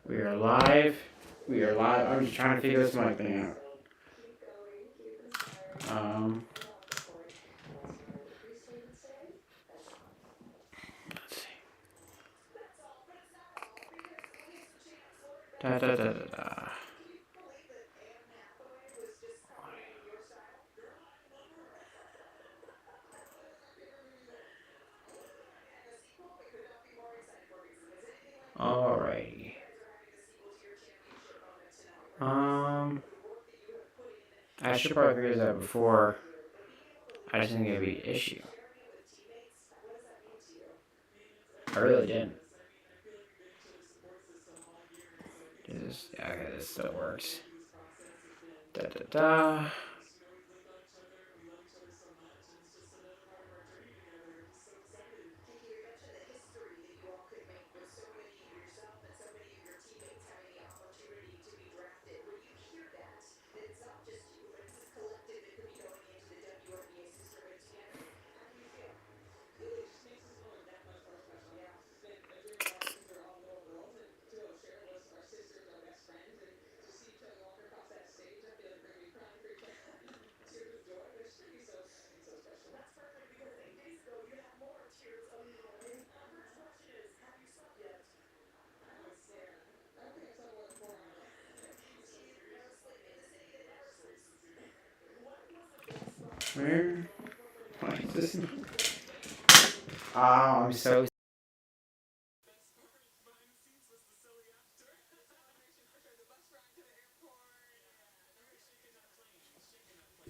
We are live. We are live. I'm just trying to figure this mic thing out. Let's see. Da da da da da. Alrighty. I should probably figure this out before. I just think it'd be an issue. I really didn't. Okay, this still works. Da da da. Where? Why is this? Oh, I'm so.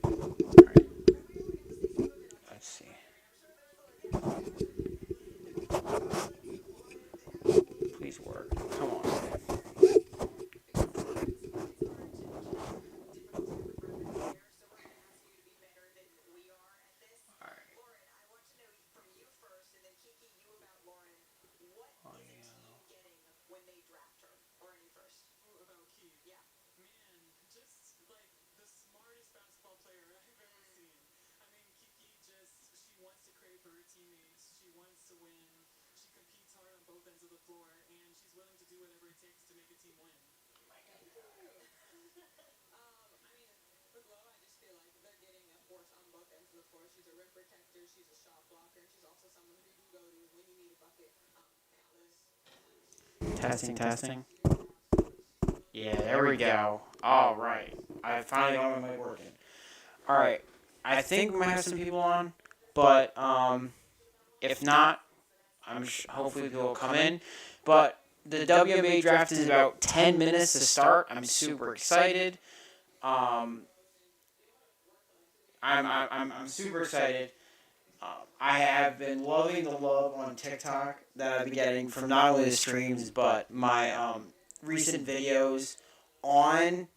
Alright, let's see. Please work. Come on. Alright. Testing, testing. Yeah, there we go. All right. I finally got my mic working. All right. I think we might have some people on, but if not, hopefully people will come in. But the WNBA draft is about 10 minutes to start. I'm super excited. Um, I'm super excited. I have been loving the love on TikTok that I've been getting from not only the streams but my recent videos on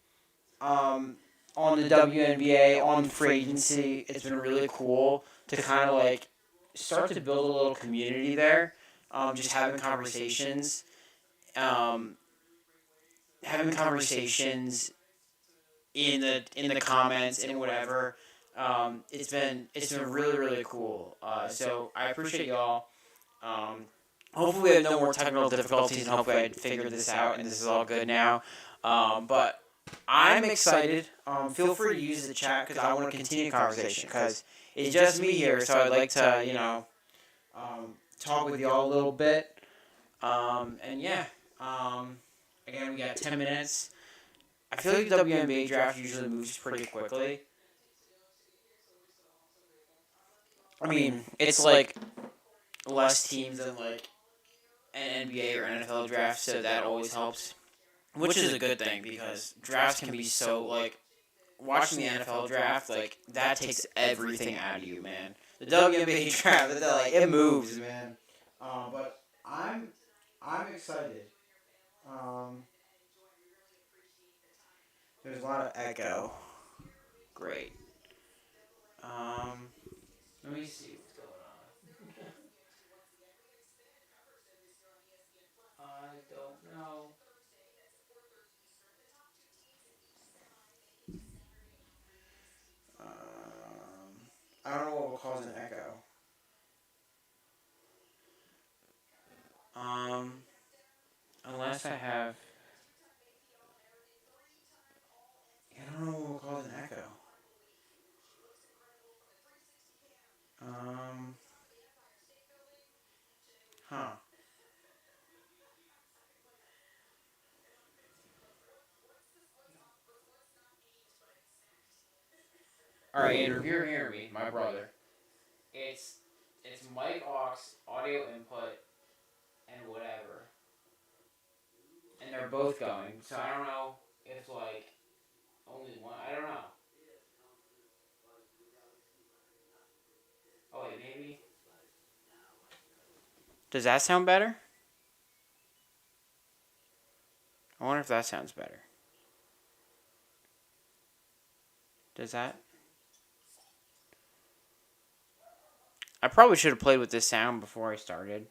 on the WNBA, on free agency. It's been really cool to kind of like start to build a little community there. Just um, having conversations in the comments and whatever. It's been really cool. So I appreciate y'all. Um, Hopefully we have no more technical difficulties, and hopefully I figured this out and this is all good now. But I'm excited. Feel free to use the chat because I want to continue the conversation because it's just me here, so I'd like to talk with y'all a little bit. And yeah, um, again we got 10 minutes. I feel like the WNBA draft usually moves pretty quickly. I mean, it's like less teams than like an NBA or NFL draft, so that always helps. Which is a good thing because drafts can be so like watching the NFL draft like that takes everything out of you, man. The WNBA draft, like it moves, man. But I'm excited. Um, there's a lot of echo. Great. Um, Let me see what's going on. I don't know. I don't know what will cause an echo. Um, Unless I have. All right, Andrew, if you're hearing me, my brother, it's it's mic aux, audio input, and whatever, and they're both going. So I don't know if like only one. I don't know. Oh wait, maybe. Does that sound better? I wonder if that sounds better. Does that? I probably should have played with this sound before I started.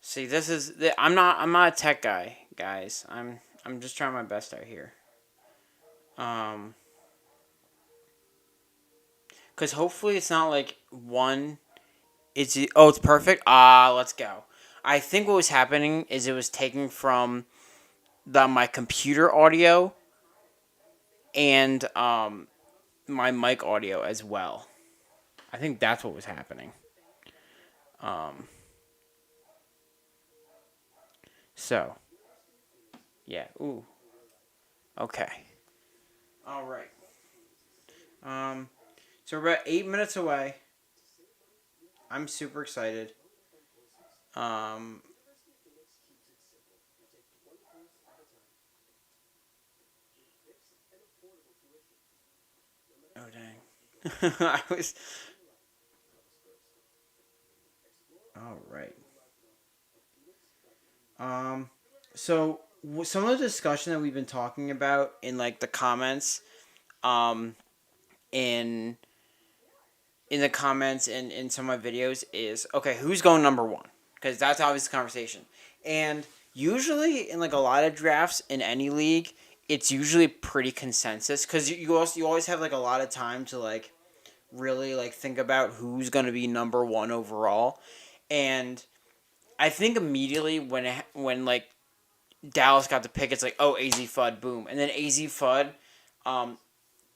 See, this is I'm not a tech guy, guys. I'm just trying my best out here. Um, cause hopefully it's not like one. It's perfect. Let's go. I think what was happening is it was taking from my computer audio and my mic audio as well. I think that's what was happening. Um, so yeah. Ooh. Okay. All right. Um, so we're about 8 minutes away. I'm super excited. Um, oh dang. I was. All right. Um, so some of the discussion that we've been talking about in like the comments, um, in in the comments and in some of my videos is okay. Who's going number one? Because that's obvious conversation. And usually in like a lot of drafts in any league, it's usually pretty consensus because you always have like a lot of time to like really like think about who's going to be number one overall. And I think immediately when like Dallas got the pick, it's like, oh, AZ Fudd, boom. And then AZ Fudd um,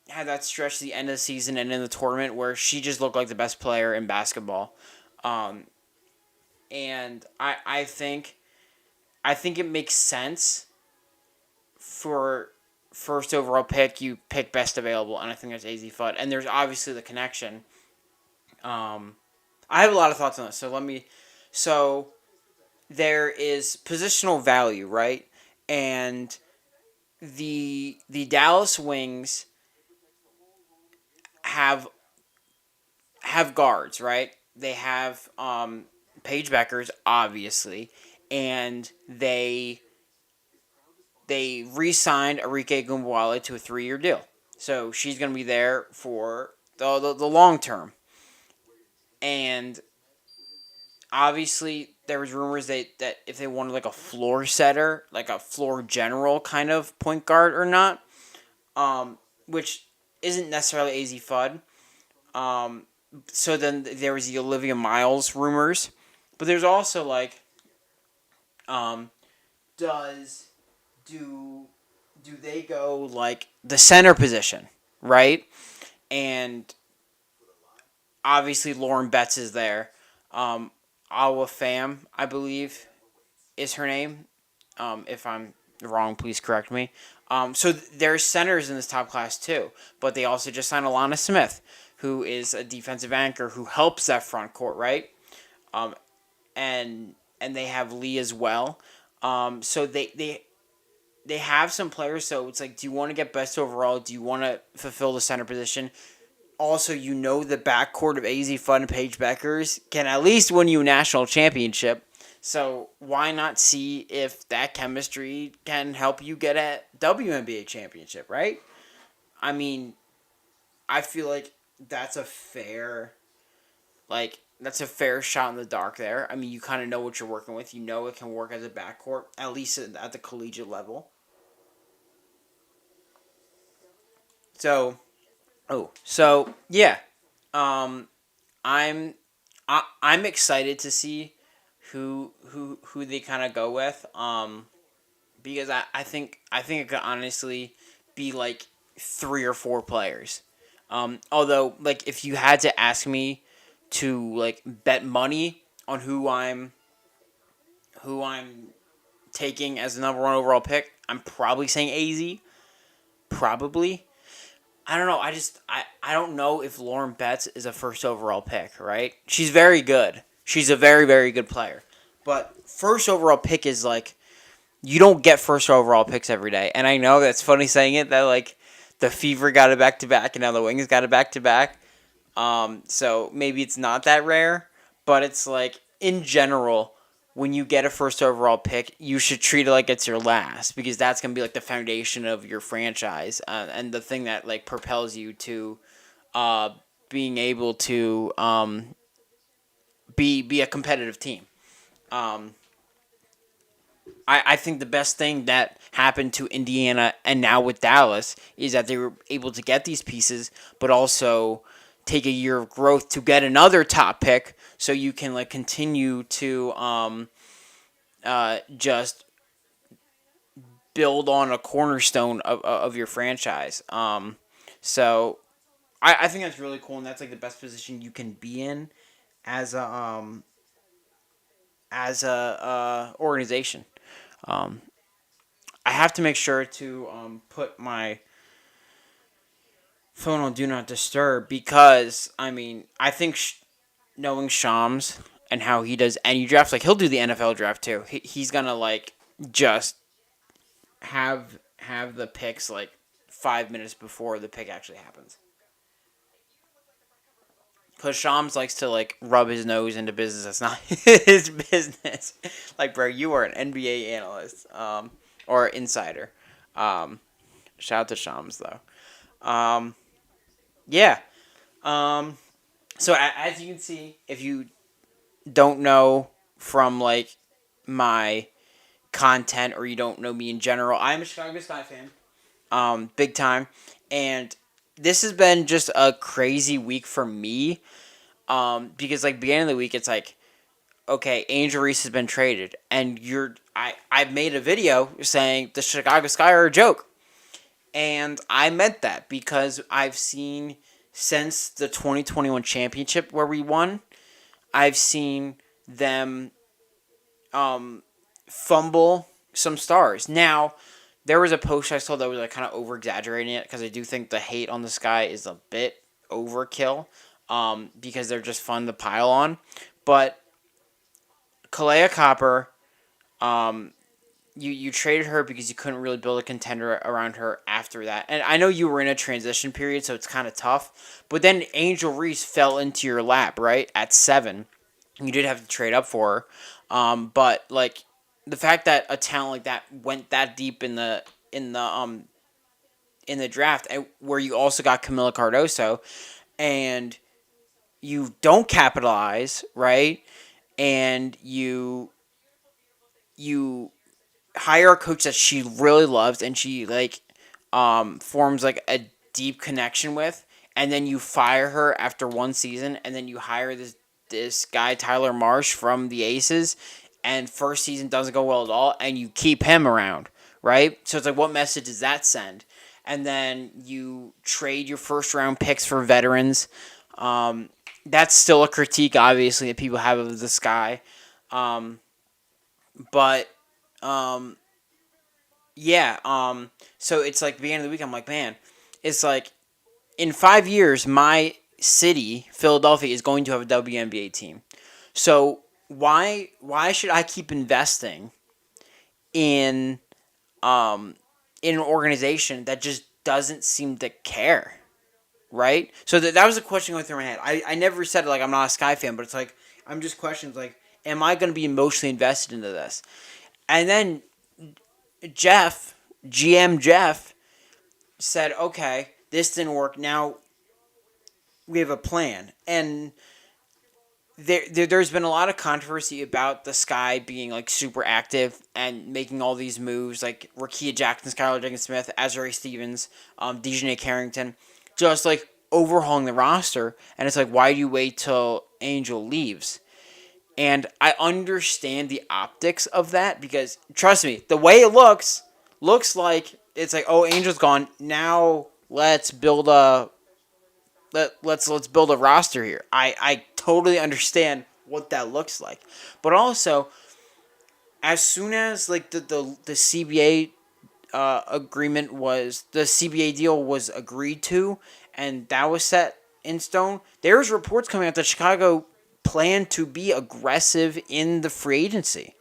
had that stretch at the end of the season and in the tournament where she just looked like the best player in basketball. Um, and I think it makes sense for first overall pick, you pick best available, and I think that's AZ Fudd. And there's obviously the connection. Um, I have a lot of thoughts on this, so let me. So there is positional value, right? And the Dallas Wings have guards, right? They have Paige Beckers, obviously, and they re-signed Arike Gumbawale to a 3-year deal. So she's going to be there for the long term. And obviously, there was rumors that if they wanted like a floor setter, like a floor general kind of point guard or not, which isn't necessarily AZ Fudd. So then there was the Olivia Miles rumors, but there's also like, um, does do do they go like the center position, right? And obviously Lauren Betts is there. Awa Pham, I believe, is her name. If I'm wrong, please correct me. So there's centers in this top class too, but they also just signed Alana Smith, who is a defensive anchor who helps that front court, right? Um, and they have Lee as well. So they have some players. So it's like, do you want to get best overall? Do you want to fulfill the center position? Also, the backcourt of AZ Fudd and Paige Beckers can at least win you a national championship. So why not see if that chemistry can help you get a WNBA championship, right? I mean, I feel like that's a fair that's a fair shot in the dark there. I mean, you kind of know what you're working with. You know it can work as a backcourt, at least at the collegiate level. So, yeah. Um, I'm I'm excited to see who they kind of go with. Because I think it could honestly be like 3 or 4 players. Although like if you had to ask me to like bet money on who I'm taking as the number one overall pick, I'm probably saying AZ. Probably. I don't know. I don't know if Lauren Betts is a first overall pick, right? She's very good. She's a very, very good player. But first overall pick is like, you don't get first overall picks every day. And I know that's funny saying it, that like the Fever got it back to back and now the Wings got it back to back. So maybe it's not that rare, but it's like in general, when you get a first overall pick, you should treat it like it's your last, because that's gonna be like the foundation of your franchise, and the thing that like propels you to uh, being able to be a competitive team. Um, I think the best thing that happened to Indiana and now with Dallas is that they were able to get these pieces, but also take a year of growth to get another top pick, so you can like continue to just build on a cornerstone of your franchise. So I think that's really cool, and that's like the best position you can be in as a organization. Um, I have to make sure to put my phone on do not disturb, because I mean I think knowing Shams and how he does any draft, like he'll do the NFL draft too. He's gonna like just have the picks like 5 minutes before the pick actually happens. Because Shams likes to like rub his nose into business that's not his business. Like, bro, you are an NBA analyst, or insider. Um, Shout out to Shams though. Um, yeah. Um, so as you can see, if you don't know from like my content, or you don't know me in general, I'm a Chicago Sky fan, big time, and this has been just a crazy week for me, because like beginning of the week, it's like, okay, Angel Reese has been traded, and I made a video saying the Chicago Sky are a joke, and I meant that because I've seen since the 2021 championship where we won, I've seen them fumble some stars. Now, there was a post I saw that was like kind of over exaggerating it, because I do think the hate on the Sky is a bit overkill, because they're just fun to pile on. But Kalea Copper, you traded her because you couldn't really build a contender around her after that. And I know you were in a transition period, so it's kind of tough. But then Angel Reese fell into your lap, right, at 7. You did have to trade up for her, but like the fact that a talent like that went that deep in the draft, where you also got Camila Cardoso, and you don't capitalize, right, and you hire a coach that she really loves and she like forms like a deep connection with, and then you fire her after one season, and then you hire this guy Tyler Marsh from the Aces, and first season doesn't go well at all, and you keep him around, right? So it's like, what message does that send? And then you trade your first round picks for veterans. That's still a critique, obviously, that people have of the Sky. But yeah, so it's like beginning of the week, I'm like, man, it's like in 5 years, my city, Philadelphia, is going to have a WNBA team. So why should I keep investing in in an organization that just doesn't seem to care, right? So that was a question going through my head. I never said like I'm not a Sky fan, but it's like I'm just questions like, am I going to be emotionally invested into this? And then GM Jeff, said, okay, this didn't work. Now we have a plan. And there's been a lot of controversy about the Sky being like super active and making all these moves, like Rakia Jackson, Skylar Jenkins-Smith, Azari Stevens, Dejanay Carrington, just like overhauling the roster. And it's like, why do you wait till Angel leaves? And I understand the optics of that, because trust me, the way it looks like it's like, oh, Angel's gone. Now let's build a let's build a roster here. I totally understand what that looks like. But also, as soon as like the CBA agreement was the CBA deal was agreed to, and that was set in stone. There's reports coming out that Chicago planned to be aggressive in the free agency.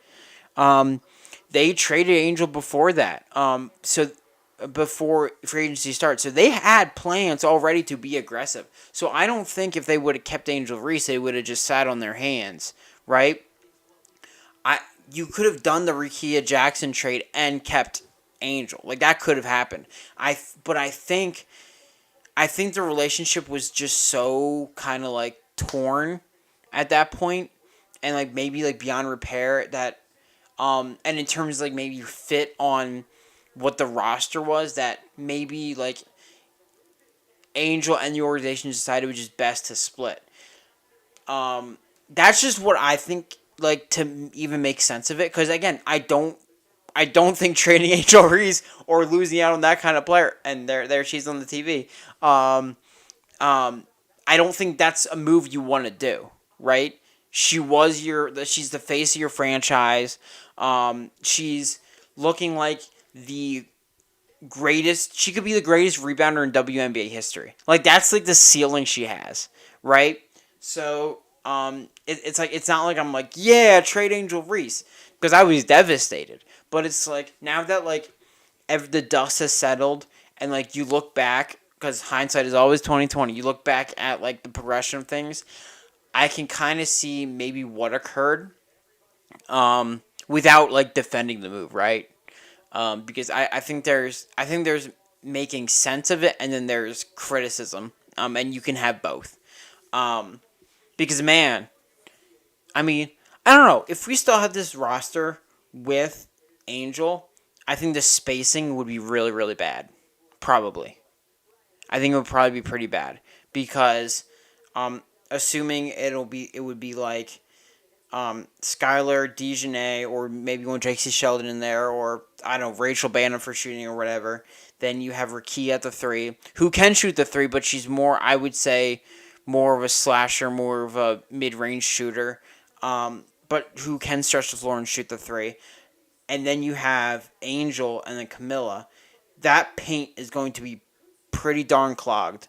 They traded Angel before that. So before free agency starts, so they had plans already to be aggressive. So I don't think if they would have kept Angel Reese, they would have just sat on their hands, right? I You could have done the Rickea Jackson trade and kept Angel. Like that could have happened. But I think the relationship was just so kind of like torn at that point, and like maybe like beyond repair that and in terms of like maybe fit on what the roster was, that maybe like Angel and the organization decided it was just best to split. That's just what I think, like, to even make sense of it, because again, I don't think trading Angel Reese or losing out on that kind of player, and there she's on the TV. I don't think that's a move you want to do, right? She's the face of your franchise. She's looking like the greatest. She could be the greatest rebounder in WNBA history. Like that's like the ceiling she has, right? So it's like it's not like I'm like yeah trade Angel Reese because I was devastated, but it's like now that like the dust has settled and like you look back because hindsight is always 2020. You look back at like the progression of things. I can kind of see maybe what occurred without like defending the move, right? Because I think there's making sense of it, and then there's criticism, and you can have both. Because man, I mean, I don't know if we still had this roster with Angel, I think the spacing would be really really bad, probably. I think it would probably be pretty bad because, assuming it would be like Skylar Dejanay, or maybe going J.C. Sheldon in there, or I don't know, Rachel Bannon for shooting or whatever. Then you have Rakia at the three, who can shoot the three, but she's more, I would say, more of a slasher, more of a mid-range shooter, but who can stretch the floor and shoot the three. And then you have Angel and then Camilla. That paint is going to be pretty darn clogged.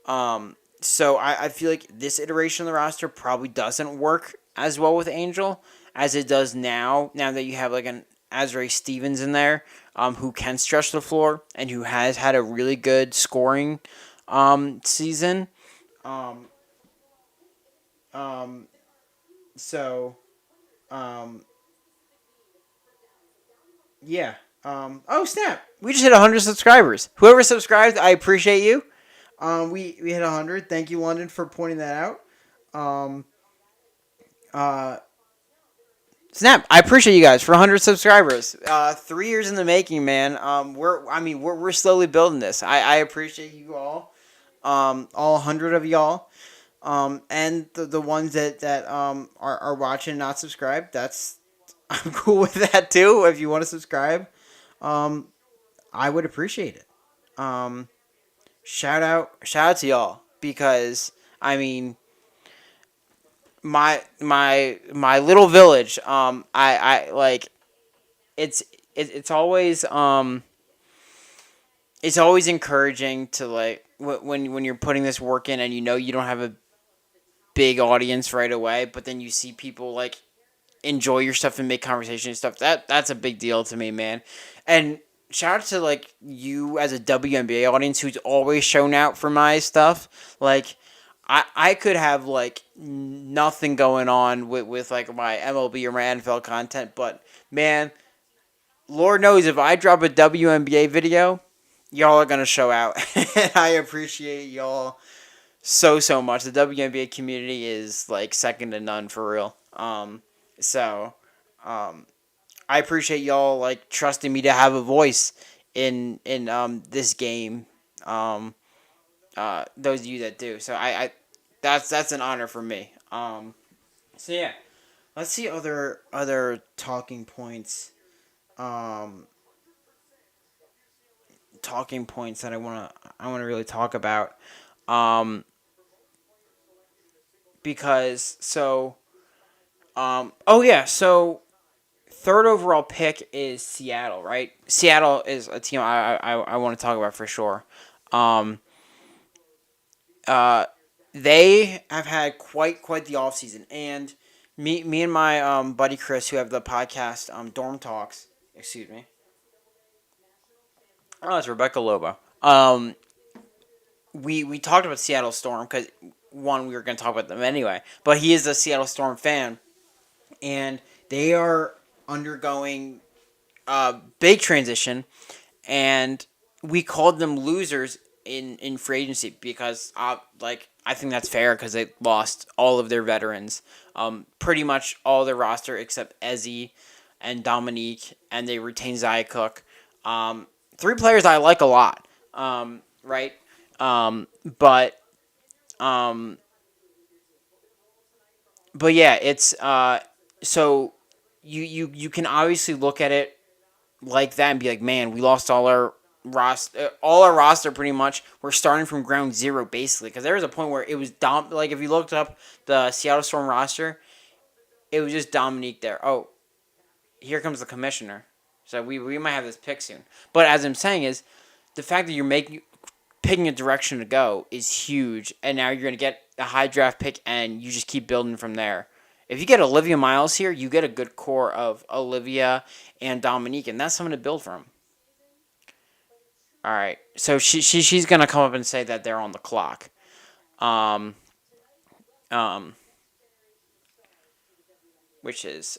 So I feel like this iteration of the roster probably doesn't work as well with Angel as it does now. Now that you have like an Azrae Stevens in there, who can stretch the floor and who has had a really good scoring season. Um, um, so um, yeah. Oh snap! We just hit 100 subscribers. Whoever subscribed, I appreciate you. We hit 100. Thank you, London, for pointing that out. Um, uh, Snap! I appreciate you guys for 100 subscribers. 3 years in the making, man. We're slowly building this. I appreciate you all 100 of y'all. And the ones that are watching and not subscribed. That's I'm cool with that too. If you want to subscribe, um, I would appreciate it. Um, shout out to y'all because I mean my little village. I like it's it's always it's always encouraging to like when you're putting this work in and you know you don't have a big audience right away, but then you see people like enjoy your stuff and make conversation and stuff. That's a big deal to me, man. And shout out to like you as a WNBA audience who's always shown out for my stuff. Like I could have like nothing going on with like my MLB or my NFL content, but man, Lord knows if I drop a WNBA video, y'all are gonna show out. And I appreciate y'all so much. The WNBA community is like second to none for real. So I appreciate y'all like trusting me to have a voice in this game. Those of you that do. So I that's an honor for me. So yeah, let's see other talking points. Um, Talking points that I wanna really talk about. Um, because so oh yeah, so third overall pick is Seattle, right? Seattle is a team I want to talk about for sure. Um, uh, they have had quite the offseason. And me and my buddy Chris, who have the podcast Dorm Talks, excuse me. Oh, it's Rebecca Lobo. We talked about Seattle Storm because one, we were going to talk about them anyway, but he is a Seattle Storm fan, and they are undergoing a big transition, and we called them losers in free agency because I think that's fair because they lost all of their veterans, pretty much all their roster except Ezzy and Dominique, and they retained Zaya Cook. Three players I like a lot, right? Um, but um, but yeah, it's so you can obviously look at it like that and be like, man, we lost all our roster pretty much. We're starting from ground zero basically because there was a point where it was like if you looked up the Seattle Storm roster, it was just Dominique there. Oh, here comes the commissioner. So we might have this pick soon. But as I'm saying is the fact that you're picking a direction to go is huge, and now you're gonna get a high draft pick, and you just keep building from there. If you get Olivia Miles here, you get a good core of Olivia and Dominique, and that's something to build from. All right, so she's gonna come up and say that they're on the clock. Um, um, which is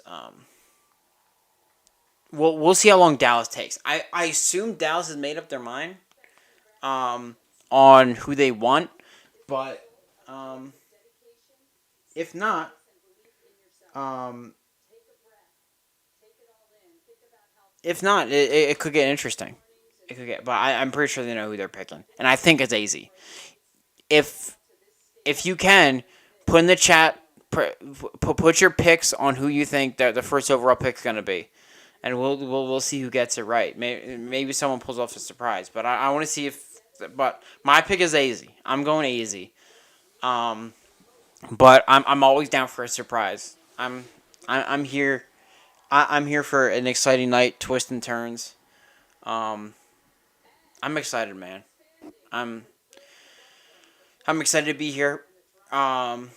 we'll see how long Dallas takes. I assume Dallas has made up their mind um on who they want, but um if not um it could get interesting. It could get, but I'm pretty sure they know who they're picking, and I think it's easy. If if you can put in the chat, put your picks on who you think that the first overall pick is gonna be, and we'll see who gets it right. Maybe someone pulls off a surprise, but I want to see if. But my pick is easy. I'm going easy. Um, but I'm always down for a surprise. I'm here. I'm here for an exciting night, twists and turns. Um, I'm excited, man. I'm I'm excited to be here. Um,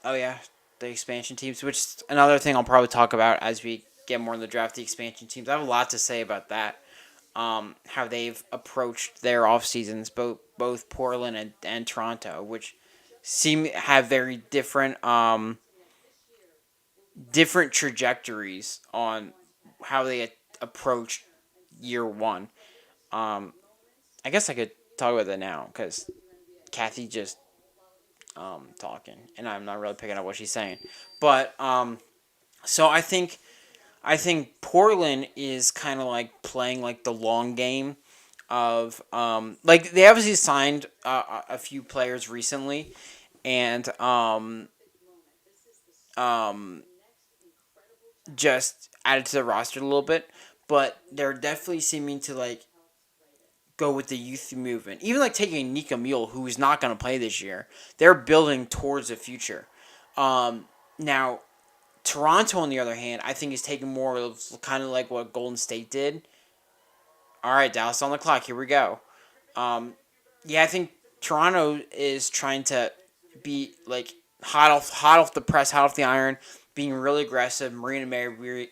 oh yeah, the expansion teams, which is another thing I'll probably talk about as we get more in the draft. The expansion teams, I have a lot to say about that. How they've approached their off seasons, both Portland and Toronto, which seem have very different trajectories on how they approach year one. Um, I guess I could talk about that now because Kathy just talking, and I'm not really picking up what she's saying. But so I think Portland is kind of like playing like the long game of like they obviously signed a few players recently, and um, just added to the roster a little bit, but they're definitely seeming to like go with the youth movement. Even like taking Nika Mule, who is not going to play this year, they're building towards the future. Now, Toronto, on the other hand, I think is taking more of kind of like what Golden State did. All right, Dallas on the clock. Here we go. Yeah, I think Toronto is trying to be like hot off the press, hot off the iron, being really aggressive. Marina Mabry,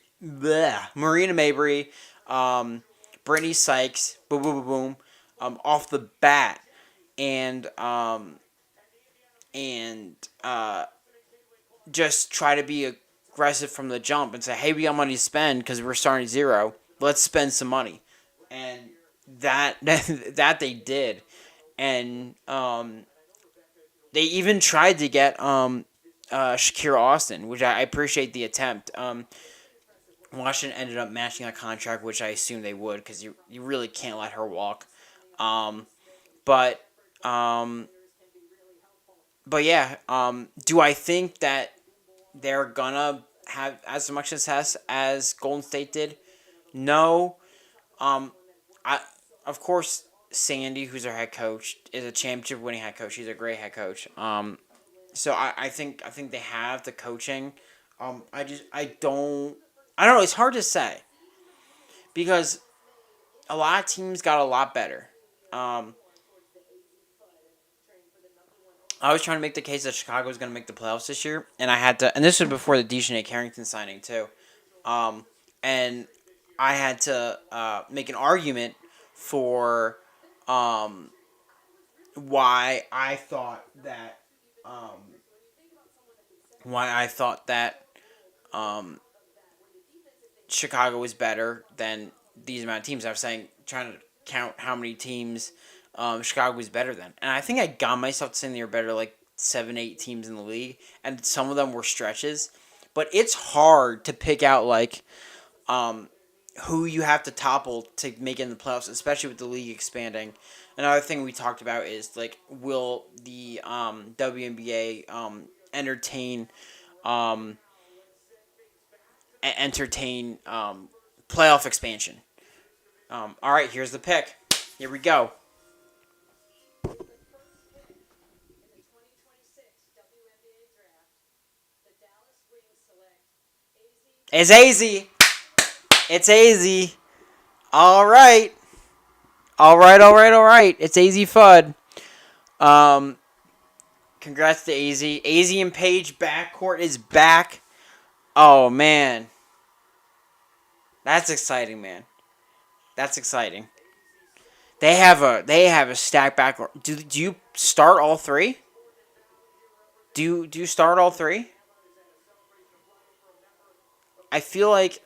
Brittany Sykes, boom, boom, boom, boom, off the bat, and and just try to be aggressive from the jump and say, hey, we got money to spend because we're starting zero. Let's spend some money, and that they did, and they even tried to get Shakira Austin, which I appreciate the attempt. Washington ended up matching that contract, which I assume they would because you really can't let her walk. Um, but um, but yeah, do I think that they're gonna have as much success as Golden State did? No. I of course Sandy, who's our head coach, is a championship winning head coach. He's a great head coach. So I think they have the coaching. I don't know. It's hard to say because a lot of teams got a lot better. Um, I was trying to make the case that Chicago was going to make the playoffs this year, and I had to. And this was before the Dejounte Carrington signing too. Um, and I had to make an argument for um, why I thought that um, why I thought that um, Chicago was better than these amount of teams. I was saying trying to count how many teams Chicago was better than, and I think I got myself to saying they were better like 7, 8 teams in the league, and some of them were stretches. But it's hard to pick out like um, who you have to topple to make it in the playoffs, especially with the league expanding. Another thing we talked about is like, will the WNBA entertain um, entertain playoff expansion? All right, here's the pick. Here we go. It's AZ. It's AZ. All right. All right. All right. All right. It's AZ Fudd. Um, congrats to AZ. AZ and Paige backcourt is back. Oh man, that's exciting, man. That's exciting. They have a stacked backcourt. Do you start all three? Do you start all three? I feel like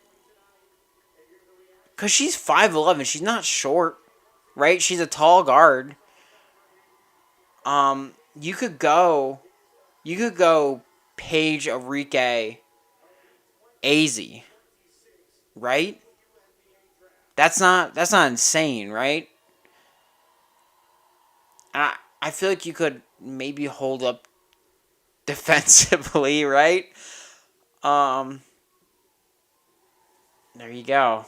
because she's 5'11", she's not short, right? She's a tall guard. You could go, Paige, Enrique, AZ, right? That's not insane, right? I feel like you could maybe hold up defensively, right? Um, there you go.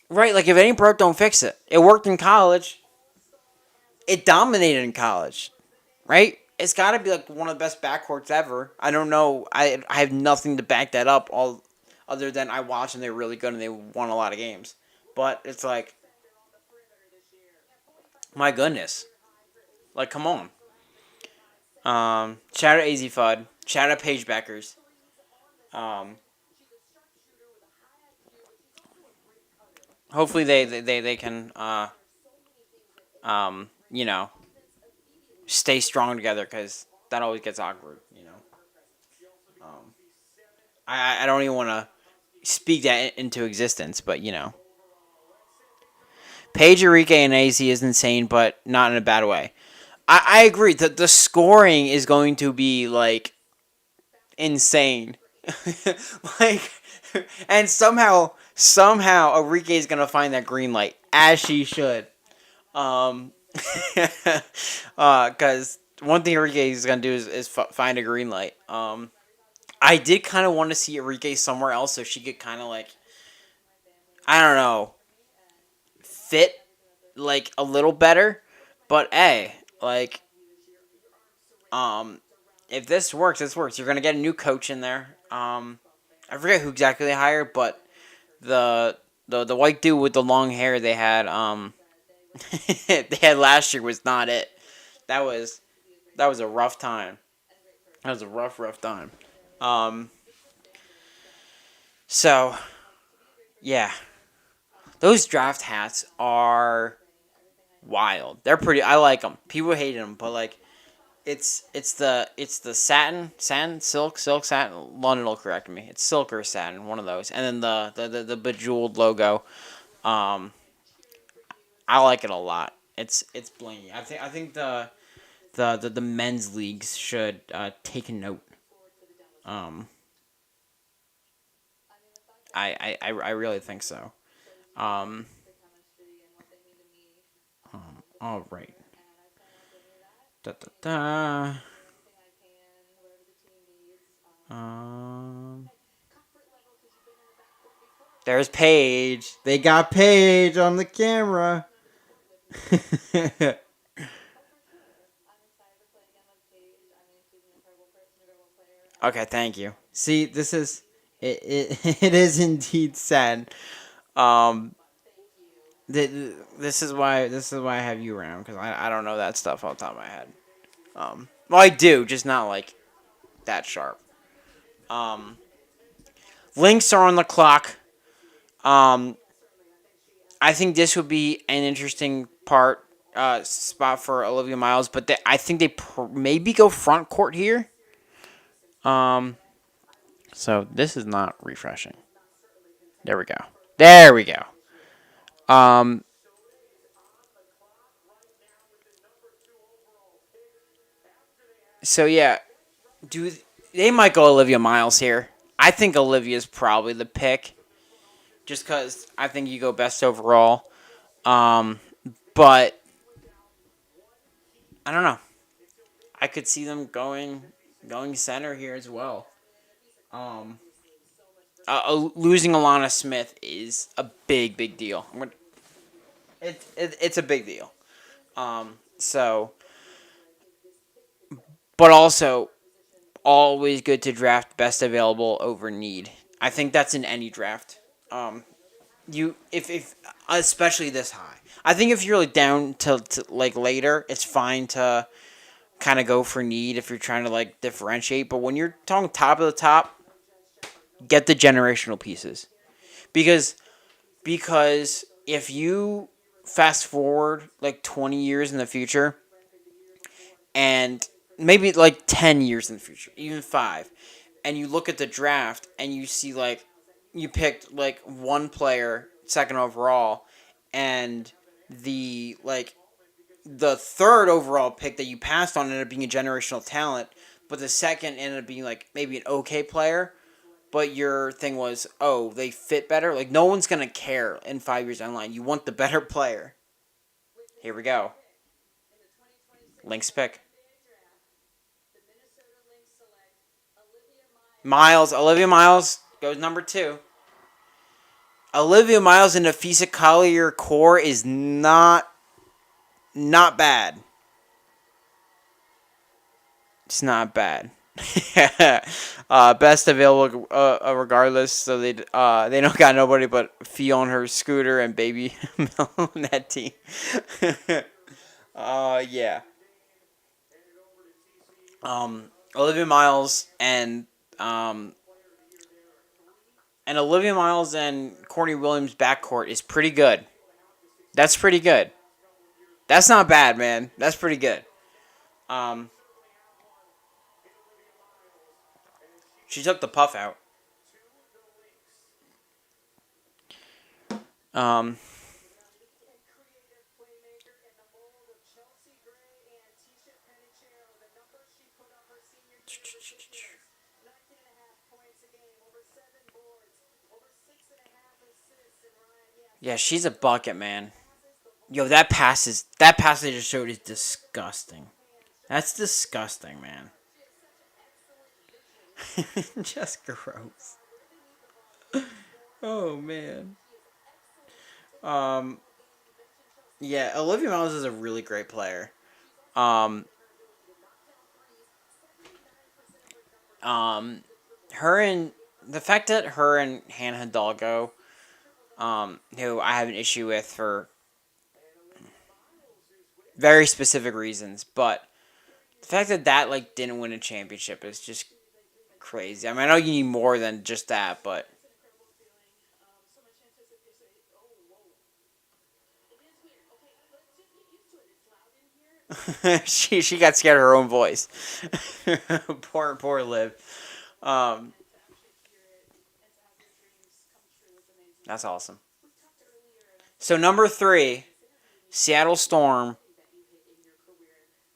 Right, like if it ain't broke, don't fix it. It worked in college. It dominated in college, right? It's got to be like one of the best backcourts ever. I don't know. I have nothing to back that up. All other than I watched them, they were really good and they won a lot of games. But it's like, my goodness, like come on. Shout out AZ Fudd. Shout out Page Backers. Um, hopefully they can you know, stay strong together because that always gets awkward. You know. Um, I don't even want to speak that into existence, but you know, Paige, Enrique, and AC is insane, but not in a bad way. I agree that the scoring is going to be like insane. Like, and somehow Enrique is gonna find that green light as she should. Um, because one thing Enrique is gonna do is find a green light. I did kind of want to see Enrique somewhere else so she could kind of like, I don't know, fit like a little better. But hey, like, um, if this works, this works. You're gonna get a new coach in there. I forget who exactly they hired, but the the white dude with the long hair they had they had last year was not it. That was that was a rough time. That was a rough time. Um, so yeah, those draft hats are wild. They're pretty. I like them. People hated them, but like it's the satin, silk, satin. London will correct me. It's silk or satin, one of those. And then the bejeweled logo. Um, I like it a lot. It's blingy. I think the men's leagues should take a note. Um, I really think so. Um, all right. Da da da. Um, there's Paige. They got Paige on the camera. Okay, thank you. See, this is it is indeed sad. Um, this is why I have you around because I don't know that stuff off the top of my head. Well, I do, just not like that sharp. Um, Links are on the clock. Um, I think this would be an interesting spot for Olivia Miles, but I think they maybe go front court here. Um, so this is not refreshing. There we go. There we go. Um, so yeah, do they might go Olivia Miles here? I think Olivia's probably the pick, just because I think you go best overall. Um, but I don't know. I could see them going center here as well. Um, Losing Alana Smith is a big deal. It's a big deal. So, but also always good to draft best available over need. I think that's in any draft. You if especially this high. I think if you're like down to like later, it's fine to kind of go for need if you're trying to like differentiate. But when you're talking top of the top, get the generational pieces because if you fast forward like 20 years in the future and maybe like 10 years in the future, even 5, and you look at the draft and you see like you picked like one player second overall and the like the third overall pick that you passed on ended up being a generational talent, but the second ended up being like maybe an okay player, but your thing was, oh, they fit better. Like no one's gonna care in 5 years down the line. You want the better player. Here we go. Lynx pick. Olivia Miles goes number 2. Olivia Miles in Nafisa Collier core is not bad. It's not bad. Best available regardless. So they don't got nobody but Fee on her scooter and baby on that team. Yeah. Olivia Miles and Olivia Miles and Courtney Williams backcourt is pretty good. That's pretty good. That's not bad, man. That's pretty good. Um, she took the puff out. Um, yeah, she's a bucket, man. Yo, that pass they just showed is disgusting. That's disgusting, man. Just gross. Oh man. Um, yeah, Olivia Miles is a really great player. Um, um, her and the fact that her and Hannah Hidalgo, who I have an issue with for very specific reasons, but the fact that like didn't win a championship is just crazy. I mean, I know you need more than just that, but she got scared of her own voice. Poor Liv. Um, that's awesome. So number 3, Seattle Storm.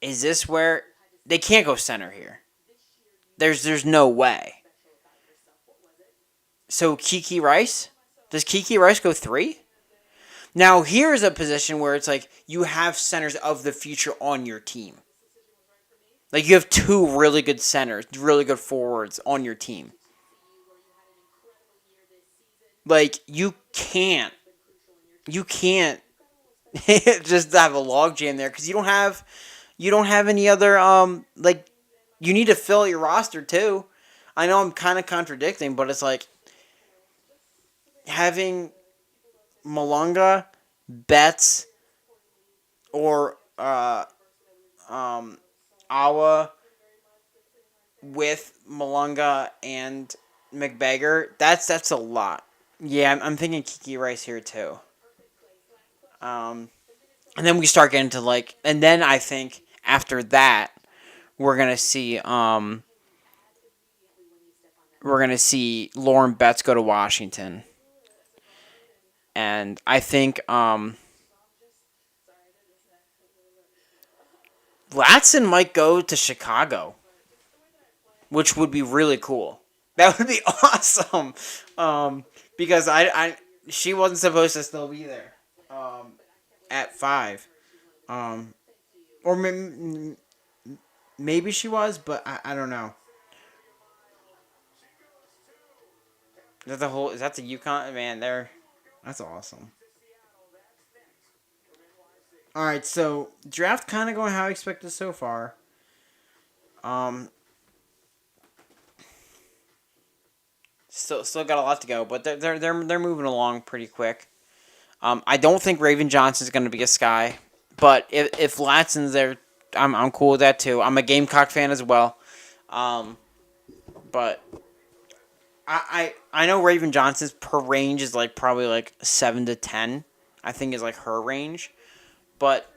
Is this where they can't go center here? There's no way. So Kiki Rice? Does Kiki Rice go 3? Now here's a position where it's like you have centers of the future on your team. Like you have 2 really good centers, really good forwards on your team. Like you can't just have a logjam there because you don't have any other like you need to fill your roster too. I know I'm kind of contradicting, but it's like having Malunga, Betts, or Awa with Malunga and McBagger. That's a lot. Yeah, I'm thinking Kiki Rice here too. Um, and then we start getting to like, and then I think after that we're gonna see Lauren Betts go to Washington, and I think Latson might go to Chicago, which would be really cool. That would be awesome. Because I she wasn't supposed to still be there. At 5. Um, or maybe she was, but I don't know. Is that the whole? Is that the Yukon man? There, that's awesome. All right, so draft kind of going how I expected so far. Um, still got a lot to go, but they're moving along pretty quick. I don't think Raven Johnson's going to be a Sky, but if Latson's there, I'm cool with that too. I'm a Gamecock fan as well. Um, but I know Raven Johnson's per range is like probably like 7 to 10. I think is like her range, but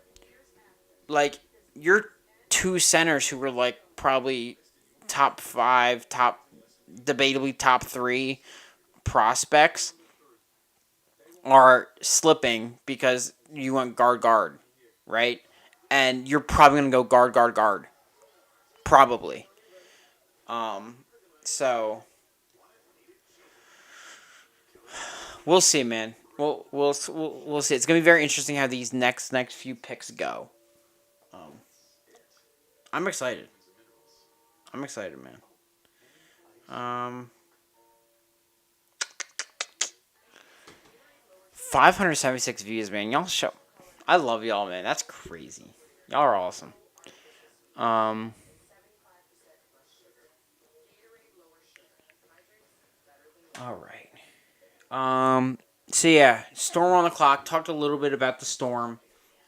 like your two centers who were like probably top 5, debatably top 3 prospects are slipping because you went guard, right? And you're probably gonna go guard, probably. Um, so we'll see, man. We'll see. It's gonna be very interesting how these next few picks go. Um, I'm excited. I'm excited, man. Um, 576 views, man. Y'all show. I love y'all, man. That's crazy. Y'all are awesome. Um, all right. So yeah, Storm on the clock. Talked a little bit about the Storm.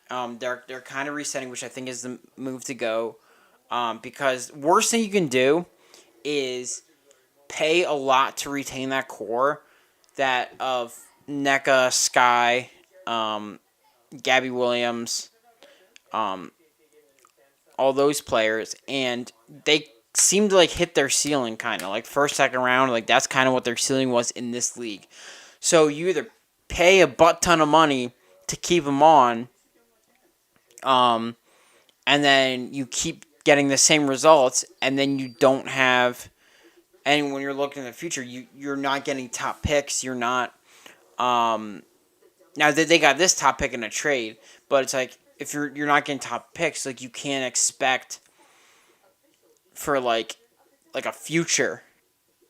They're kind of resetting, which I think is the move to go. Because worst thing you can do is pay a lot to retain that core, that of NECA, Sky, Gabby Williams, um, all those players, and they seem to like hit their ceiling kind of like first second round, like that's kind of what their ceiling was in this league. So you either pay a butt ton of money to keep them on, um, and then you keep getting the same results, and then you don't have. And when you're looking in the future, you're not getting top picks. You're not. Now they got this top pick in a trade, but it's like if you're not getting top picks, like you can't expect for like a future,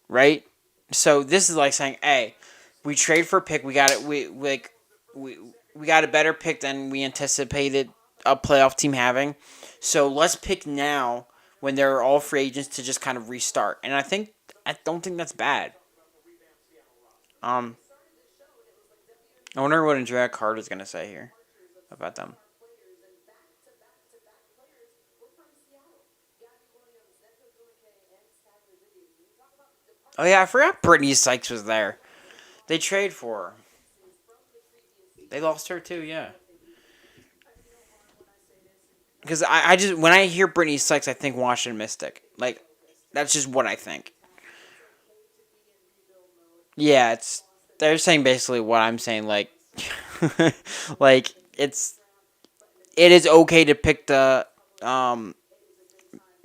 right? So this is like saying, hey, we trade for a pick. We got it. We got a better pick than we anticipated a playoff team having. So let's pick now when they're all free agents to just kind of restart. And I don't think that's bad. Um, I wonder what Andrea Card is gonna say here about them. Oh yeah, I forgot Brittany Sykes was there. They trade for her. They lost her too, yeah. Because I just when I hear Brittany Sykes, I think Washington Mystic. Like that's just what I think. Yeah, it's they're saying basically what I'm saying. Like, like it is okay to um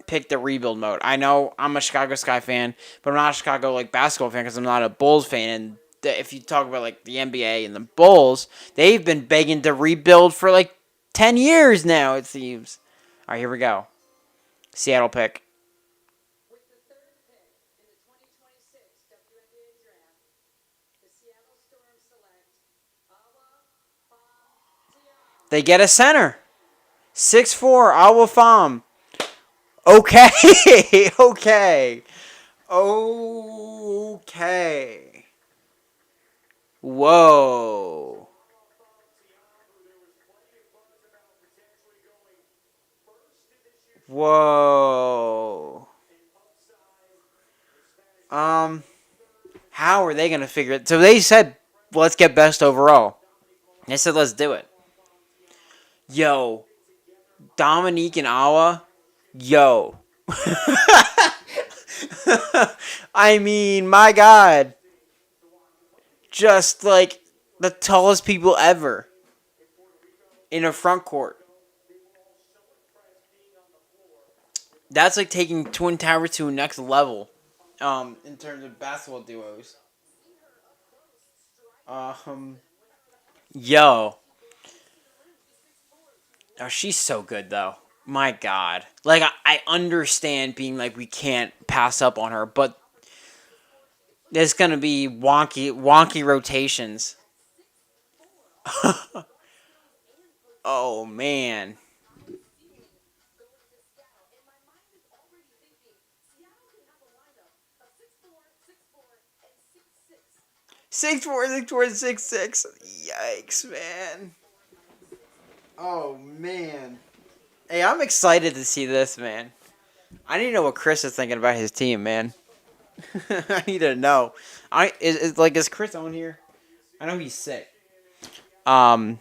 pick the rebuild mode. I know I'm a Chicago Sky fan, but I'm not a Chicago like basketball fan because I'm not a Bulls fan. And if you talk about like the NBA and the Bulls, they've been begging to rebuild for like 10 years now. It seems. All right, here we go. Seattle pick. They get a center. 6'4", Awa Fam. Okay, okay. Okay. Whoa. Whoa. Um, how are they gonna figure it? So they said, "Let's get best overall." They said, "Let's do it." Yo, Dominique and Awa. Yo. I mean, my God, just like the tallest people ever in a front court. That's like taking Twin Towers to a next level. In terms of basketball duos. Um, yo, oh, she's so good though. My God, like I understand being like we can't pass up on her, but there's gonna be wonky rotations. Oh man, 6'4", 6'4", 6'6". Yikes, man. Oh man. Hey, I'm excited to see this, man. I need to know what Chris is thinking about his team, man. I need to know. Is Chris on here? I know he's sick. Um,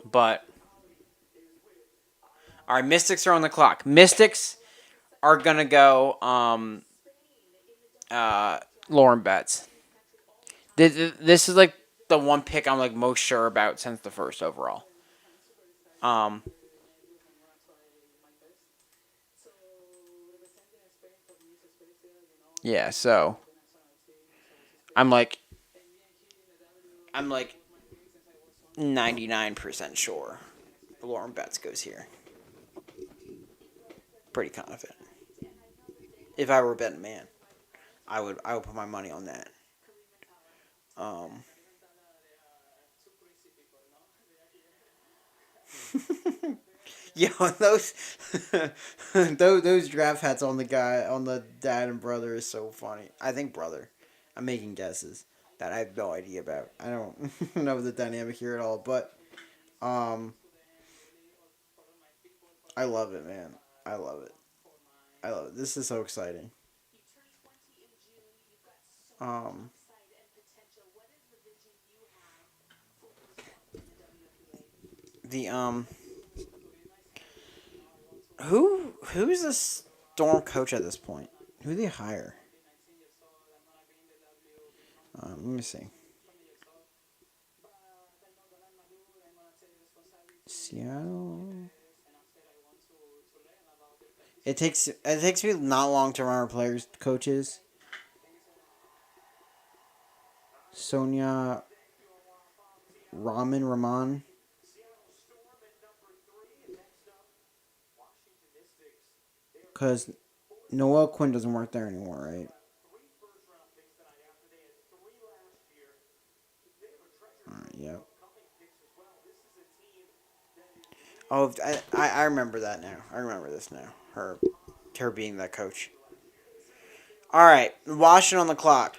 but all right, Mystics are on the clock. Mystics are gonna go. Lauren Betts. This is like the one pick I'm like most sure about since the first overall. Um, yeah. So I'm like I'm like 99% sure Lauren Betts goes here. Pretty confident. If I were a betting man, I would put my money on that. Um, Yo, those those draft hats on the guy on the dad and brother is so funny. I think brother. I'm making guesses that I have no idea about. I don't know the dynamic here at all, but um, I love it, man. I love it. I love it. This is so exciting. Um, the who's the Storm coach at this point? Who do they hire? Let me see. Seattle. It takes me not long to remember players coaches. Sonia Rahman, because Noel Quinn doesn't work there anymore, right? Yep. Oh, I remember that now. I remember this now. Her being that coach. All right, Washington on the clock.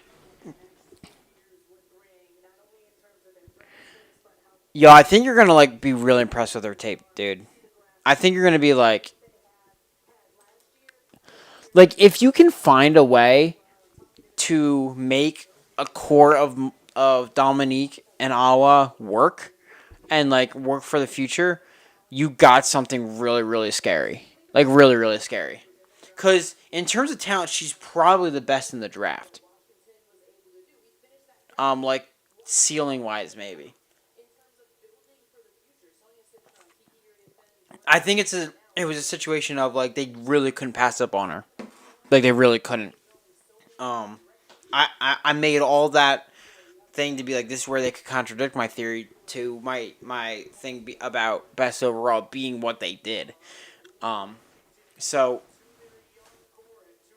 Yo, I think you're gonna like be really impressed with their tape, dude. I think you're gonna be like if you can find a way to make a core of Dominique and Awa work and like work for the future, you got something really really scary. Like really really scary. Cuz in terms of talent, she's probably the best in the draft. Like ceiling wise maybe. I think it was a situation of like they really couldn't pass up on her. Like they really couldn't. Um I made all that thing to be like this is where they could contradict my theory to my thing about best overall being what they did. Um, so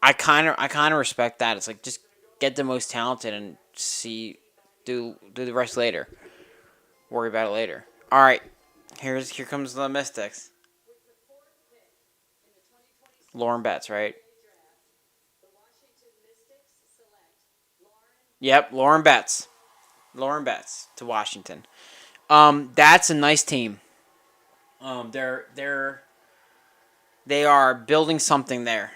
I kind of respect that. It's like just get the most talented and see do the rest later. Worry about it later. All right, here comes the Mystics. Lauren Betts, right? Yep, Lauren Betts. Lauren Betts to Washington. That's a nice team. They are building something there.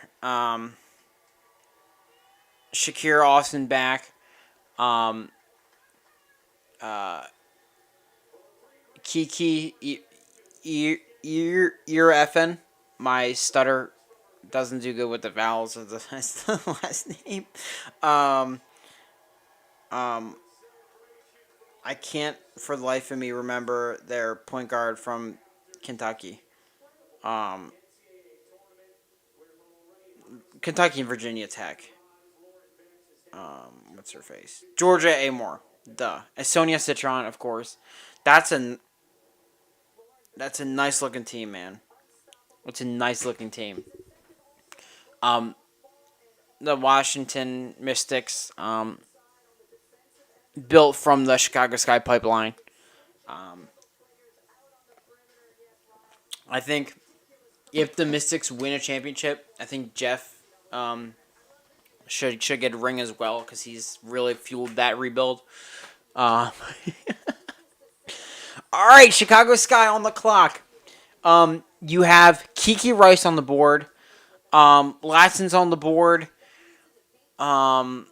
Shakira Austin back. Um, Kiki Effin. My stutter doesn't do good with the vowels of the last name. Um, um, I can't for the life of me remember their point guard from Kentucky. Um, Kentucky and Virginia Tech. What's her face? Georgia Amore. Duh. And Sonia Citron, of course. That's a that's a nice looking team, man. It's a nice looking team. Um, the Washington Mystics, built from the Chicago Sky Pipeline. Um, I think if the Mystics win a championship, I think Jeff should get a ring as well because he's really fueled that rebuild. Um, all right, Chicago Sky on the clock. You have Kiki Rice on the board. Latson's on the board. Um,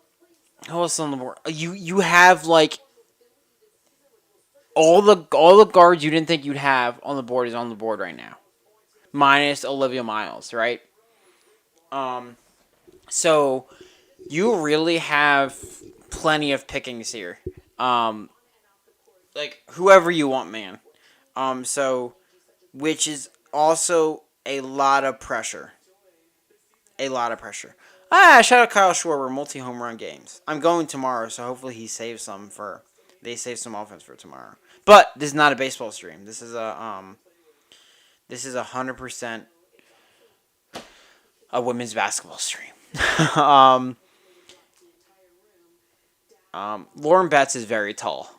who else on the board? You have like all the guards you didn't think you'd have on the board is on the board right now, minus Olivia Miles, right? Um, so you really have plenty of pickings here. Um, like whoever you want, man. So which is also a lot of pressure. A lot of pressure. Shout out Kyle Schwarber, multi home run games. I'm going tomorrow, so hopefully he saves some for. They save some offense for tomorrow. But this is not a baseball stream. This is a 100% a women's basketball stream. um, Lauren Betts is very tall.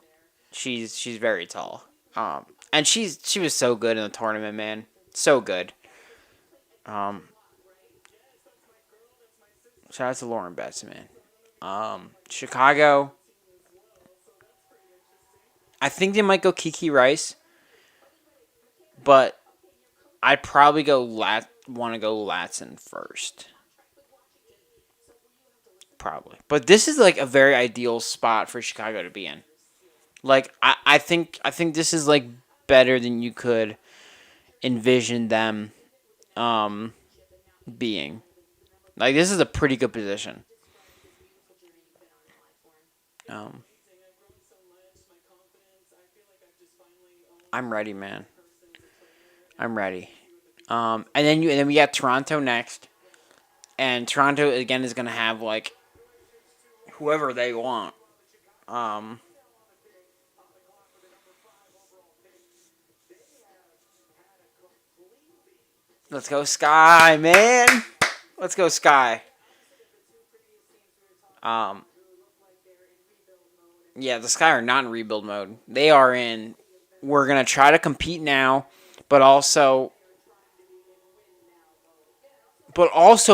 She's very tall. And she was so good in the tournament, man. So good. Um, Shout out to Lauren Betts, man. Chicago. I think they might go Kiki Rice, but I'd probably want to go Latson first. Probably. But this is like a very ideal spot for Chicago to be in. Like I think this is like better than you could envision them um being. Like this is a pretty good position. Um I'm ready, man. I'm ready. And then we got Toronto next. And Toronto again is gonna have like whoever they want. Um let's go Sky, man. Let's go Sky. Um Yeah, the Sky are not in rebuild mode. They are in. We're gonna try to compete now, but also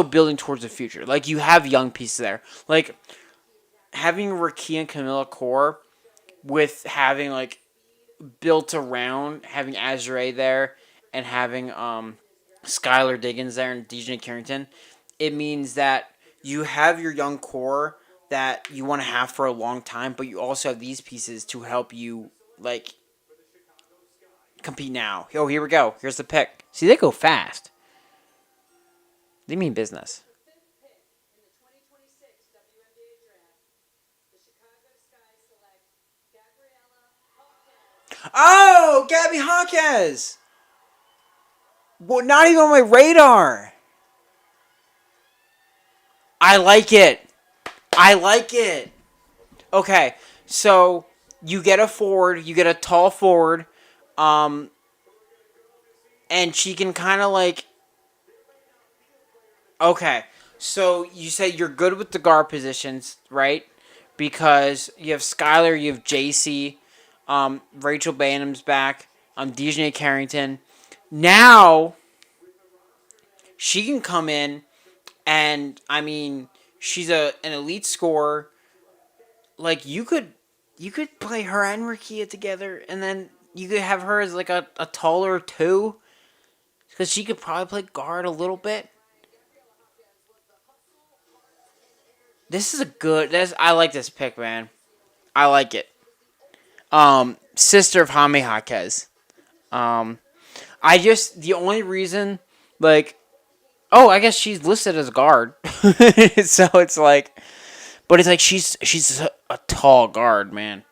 building towards the future. Like you have young pieces there. Like having Rakia and Camilla Core with having like built around having Azure there and having Skylar Diggins there and DJ Carrington, it means that you have your young core that you want to have for a long time, but you also have these pieces to help you like compete now. Oh, here we go. Here's the pick. See, they go fast. They mean business. Oh, Gabby Hawkes. Well, not even on my radar. I like it. I like it. Okay, so you get a forward, you get a tall forward, um, and she can kind of like. Okay, so you say you're good with the guard positions, right? Because you have Skylar, you have JC, Rachel Banham's back, DJ Carrington. Now she can come in, and I mean she's an elite scorer. like you could play her and Rakia together, and then you could have her as like a taller two, because she could probably play guard a little bit. This is a good. I like this pick, man. I like it. Sister of Jaime Jaquez. Um, I just the only reason, like, oh, I guess she's listed as guard, so it's like, but it's like she's a tall guard, man.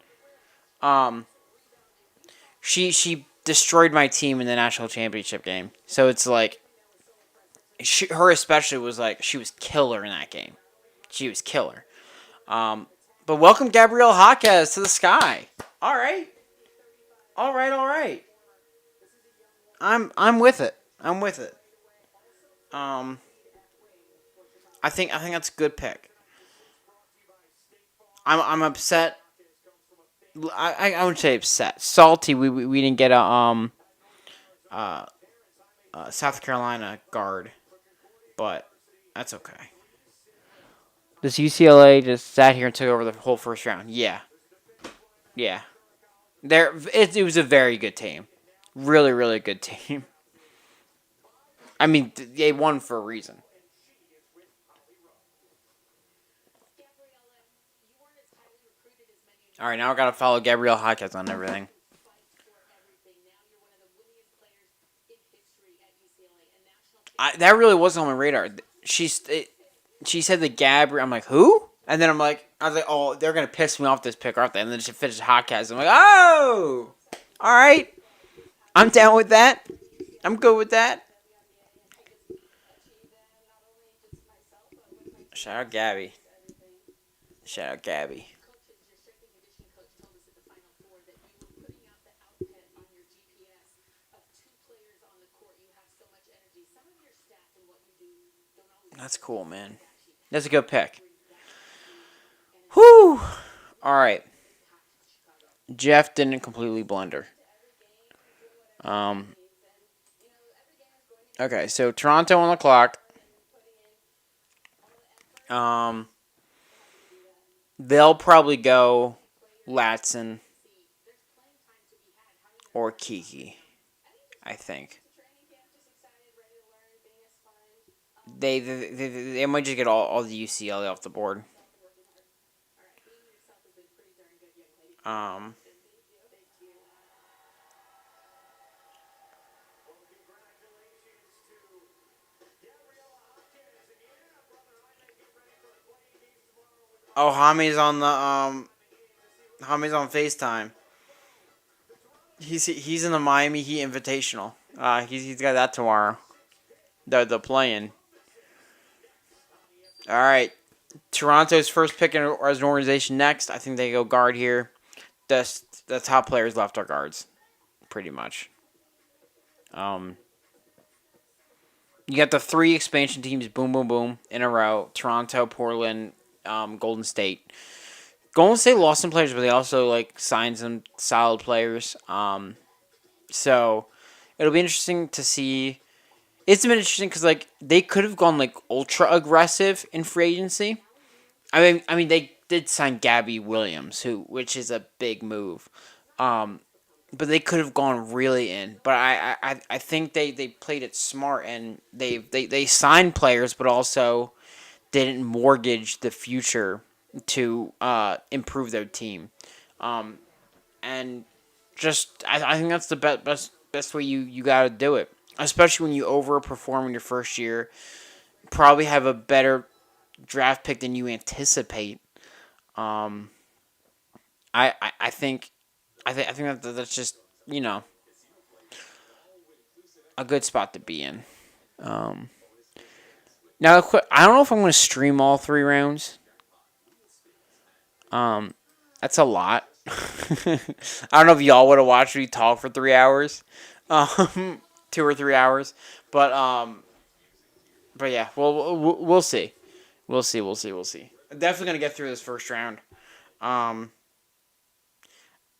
Um, she destroyed my team in the national championship game, so it's like, her especially was like she was killer in that game. She was killer. Um, but welcome Gabrielle Jaquez to the sky. All right, all right, all right. I'm with it. I'm with it. Um, I think that's a good pick. I'm upset. I wouldn't say upset. Salty. We didn't get uh, South Carolina guard, but that's okay. Does UCLA just sat here and took over the whole first round? Yeah, yeah. It was a very good team, really really good team. I mean, they won for a reason. All right, now I gotta follow Gabrielle Jaquez on everything. That really wasn't on my radar. She said the Gabrielle. I'm like, who? And then I was like, oh, they're gonna piss me off this pick, aren't they? And then she finished Jaquez. I'm like, oh, all right, I'm down with that. I'm good with that. Shout out Gabby. Shout out Gabby. That's cool, man. That's a good pick. Whew. All right. Jeff didn't completely blunder. Um. Okay, so Toronto on the clock. Um. They'll probably go Latson or Kiki. I think they might just get all the UCLA off the board. Um. Oh, Hami's on the Hami's on FaceTime. He's in the Miami Heat Invitational. He's got that tomorrow. The playing. All right, Toronto's first pick as an organization next. I think they go guard here. The top players left are guards, pretty much. Um, you got the three expansion teams, boom, boom, boom, in a row. Toronto, Portland, Golden State. Golden State lost some players, but they also like signed some solid players. So it'll be interesting to see. It's been interesting because like they could have gone like ultra aggressive in free agency. I mean they did sign Gabby Williams, which is a big move. Um, but they could have gone really in. But I think they played it smart, and they signed players, but also didn't mortgage the future to improve their team. Um, and just I think that's the best way you got to do it, especially when you overperform in your first year. Probably have a better draft pick than you anticipate. Um, I think that's just you know a good spot to be in. Um, Now I don't know if I'm going to stream all three rounds. Um, that's a lot. I don't know if y'all would have watched me talk for 3 hours, 2 or 3 hours, but but yeah, we'll see, we'll see. Definitely gonna get through this first round. Um,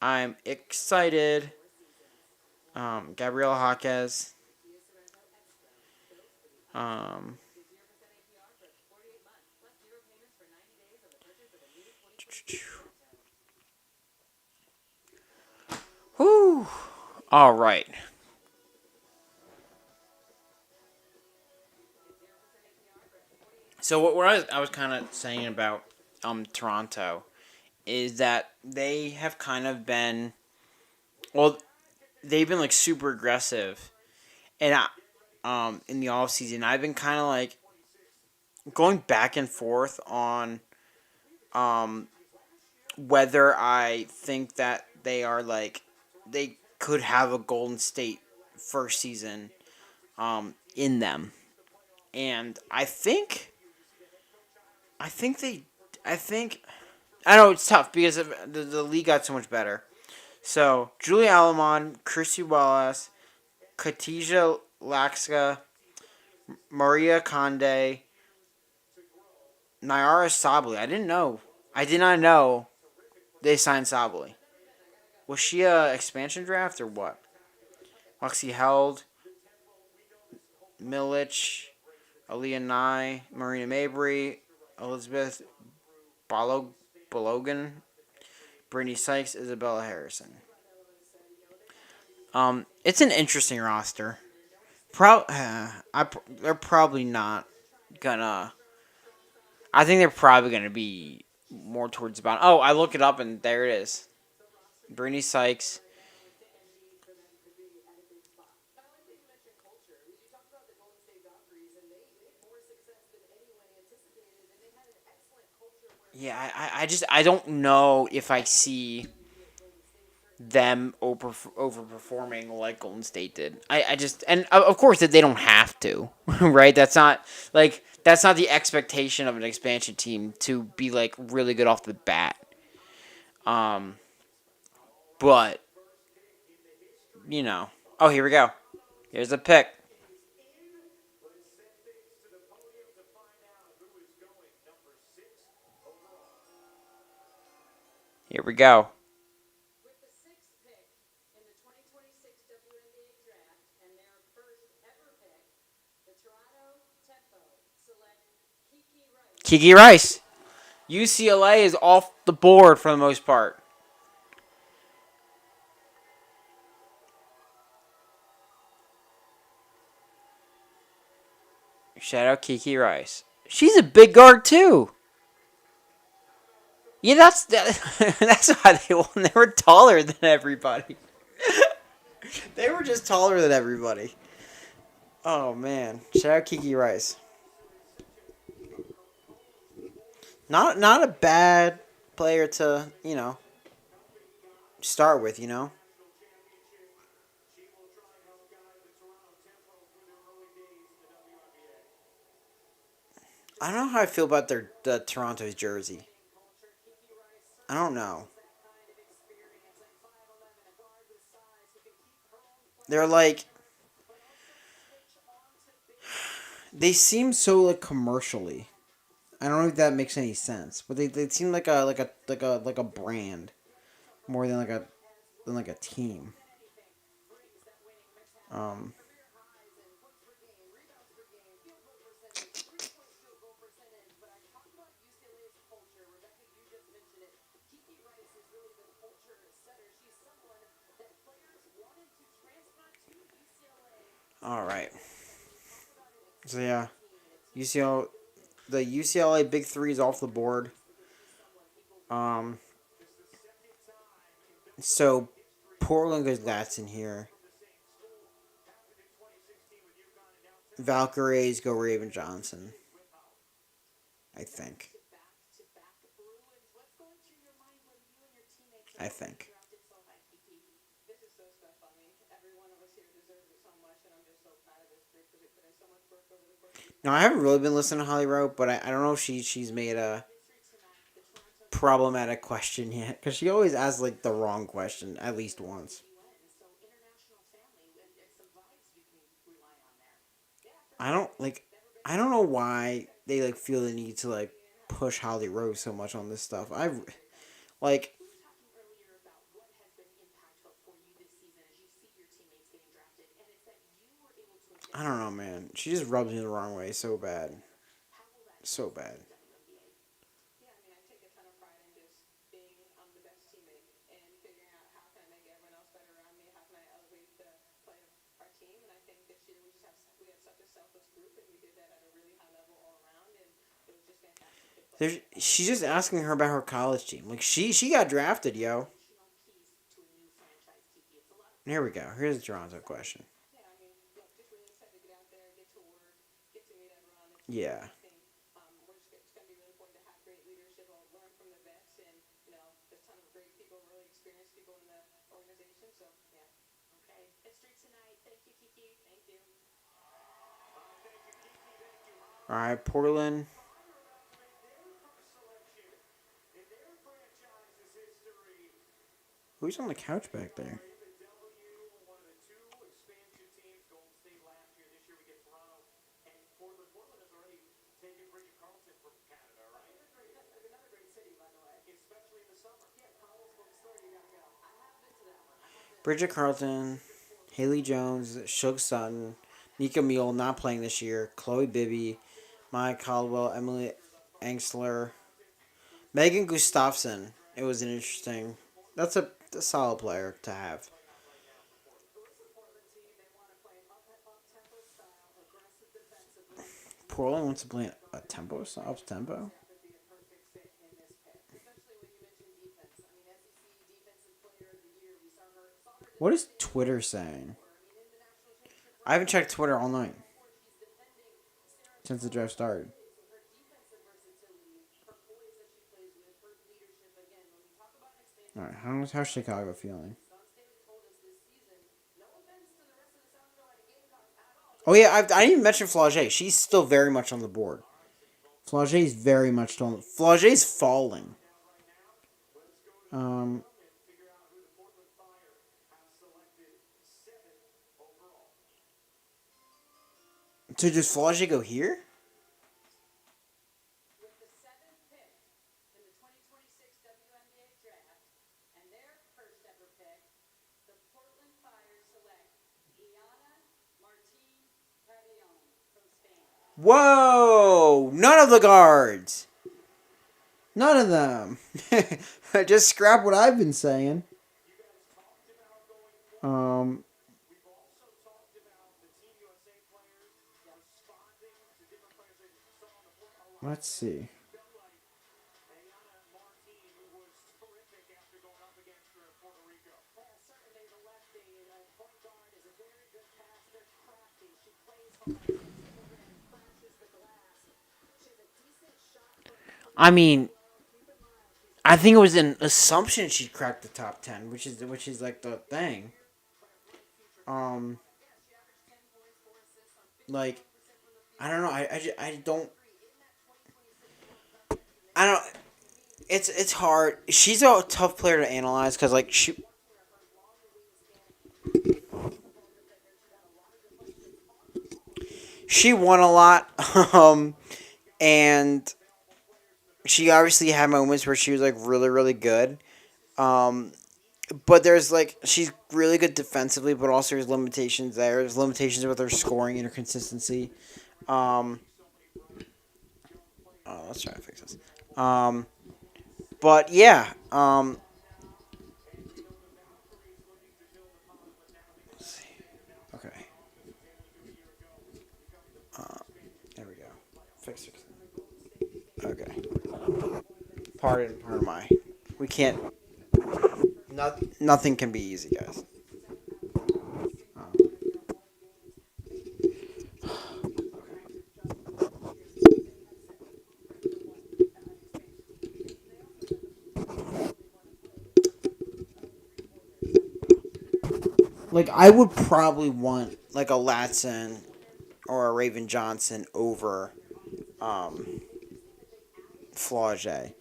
I'm excited. Gabriela Jaquez. Um, All right. So what I was kind of saying about Toronto is that they have kind of been, well, they've been like super aggressive, and in the off season I've been kind of like going back and forth on um whether I think that they are like they could have a Golden State first season in them. And I think they I think I know it's tough because the league got so much better. So Julia Alamon, Chrissy Wallace, Katija Laxka, Maria Conde, Nyara Sabli. I did not know they signed Sabli. Was she a expansion draft or what? Lexi Held, Milich, Aaliyah Nye, Marina Mabry, Elizabeth Balogan, Brittany Sykes, Isabella Harrison. It's an interesting roster. They're probably not gonna. I think they're probably gonna be more towards the bottom. Oh, I look it up and there it is. Brittany Sykes. Yeah, I don't know if I see them overperforming like Golden State did. I just and of course that they don't have to, right? That's not the expectation of an expansion team to be like really good off the bat. Um, but you know, oh here we go. Here's the pick. Here we go. Kiki Rice. UCLA is off the board for the most part. Shout out Kiki Rice. She's a big guard too. Yeah, that's why they won. They were taller than everybody. They were just taller than everybody. Oh man, shout out Kiki Rice. Not a bad player to start with. I don't know how I feel about the Toronto's jersey. I don't know. They're like they seem so like commercially. I don't know if that makes any sense, but they seem like a brand more than like a team. Um, all right. So yeah, UCL the UCLA Big Three is off the board. Um, so Portland goes that's in here. Valkyries go Raven Johnson. I think. I think. Now I haven't really been listening to Holly Rowe, but I don't know if she's made a problematic question yet because she always asks like the wrong question at least once. I don't like. I don't know why they like feel the need to like push Holly Rose so much on this stuff. Like I don't know, man. She just rubs me the wrong way so bad, so bad. She's just asking her about her college team. Like she got drafted, yo. Here we go. Here's a Toronto question. Yeah. All right, Portland. Who's on the couch back there? Bridget Carlton, Haley Jones, Shug Sutton, Nika Mule not playing this year, Chloe Bibby, Maya Caldwell, Emily Angsler, Megan Gustafson. It was an interesting. That's a solid player to have. Portland wants to play a tempo, up tempo. What is Twitter saying? I haven't checked Twitter all night since the draft started. All right, how's Chicago feeling? Oh yeah, I didn't even mention Flauget. She's still very much on the board. Flauget's very much on. Flauget's falling. Um, so does Flauget go here? Whoa! None of the guards. None of them. Just scrap what I've been saying. Um, let's see. I mean, I think it was an assumption she'd crack the top 10, which is like the thing. Um, like I don't know. I don't. I don't. It's hard. She's a tough player to analyze because like she won a lot, and she obviously had moments where she was like really really good. Um, but there's like she's really good defensively, but also there's limitations there. There's limitations with her scoring and her consistency. Um, let's try to fix this. Um, but yeah. Let's see. Okay. There we go. Fix. Okay. Pardon my. We can't. Nothing can be easy, guys. Um, like I would probably want like a Latson or a Raven Johnson over um, Flauget.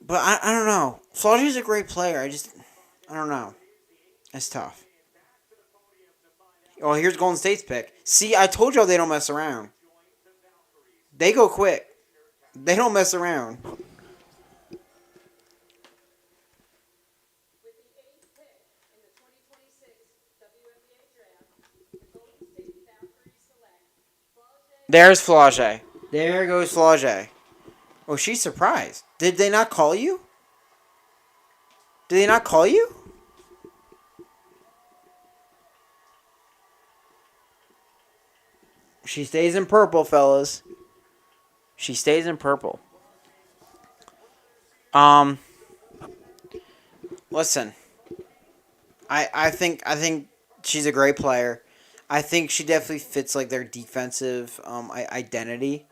But I don't know. Flauget's a great player. I don't know. It's tough. Oh, here's Golden State's pick. See, I told y'all they don't mess around. They go quick. They don't mess around. There's Flauget. There goes Flauget. Oh, she's surprised. Did they not call you? Did they not call you? She stays in purple, fellas. She stays in purple. Um, listen, I think she's a great player. I think she definitely fits like their defensive identity.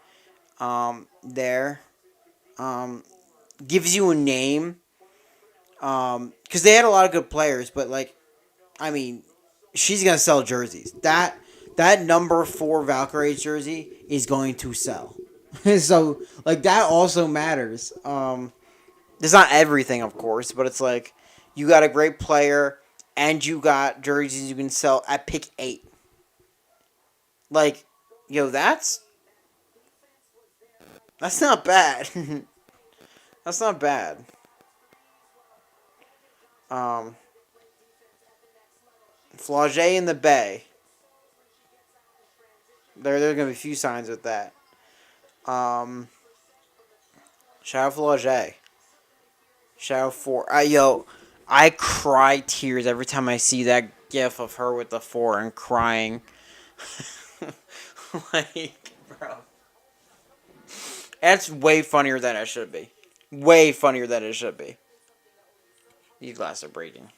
There gives you a name. Because they had a lot of good players, but like I mean, she's gonna sell jerseys. That number 4 Valkyrie jersey is going to sell. So like that also matters. It's not everything, of course, but it's like you got a great player and you got jerseys you can sell at pick 8. Like, yo, that's not bad. That's not bad. Um, Flauget in the Bay. There gonna be a few signs with that. Um, Shout out Flauget. Shout out yo, I cry tears every time I see that gif of her with the 4 and crying. Like, bro. That's way funnier than it should be. Way funnier than it should be. These glasses are breaking.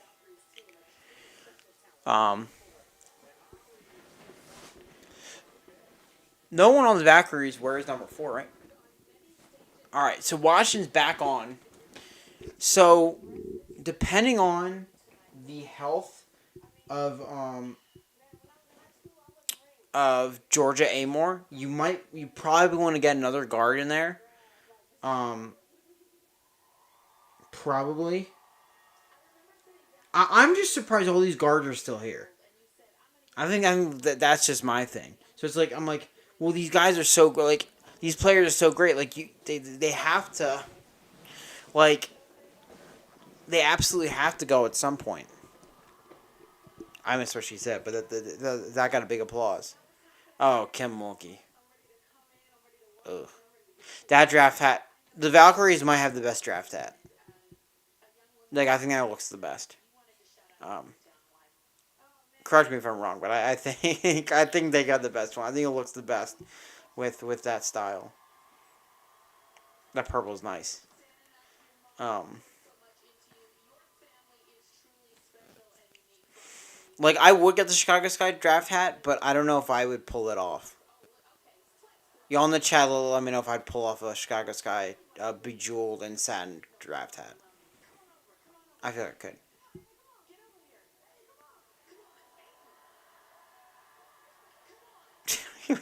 Um, no one on the Valkyries wears number 4, right? Alright, so Washington's back on. So, depending on the health of Georgia Amore, you probably want to get another guard in there. Um, Probably. I'm just surprised all these guards are still here. I think that's just my thing. So it's like I'm like, well, these guys are so good. Like these players are so great. Like they have to, like, they absolutely have to go at some point. I missed what she said, but that got a big applause. Oh, Kim Mulkey. Ugh. That draft hat. The Valkyries might have the best draft hat. Like I think that looks the best. Um, Correct me if I'm wrong, but I think I think they got the best one. I think it looks the best with that style. That purple's nice. Um, like I would get the Chicago Sky draft hat, but I don't know if I would pull it off. Y'all in the chat, let me know if I'd pull off a Chicago Sky bejeweled and satin draft hat. I feel like I could.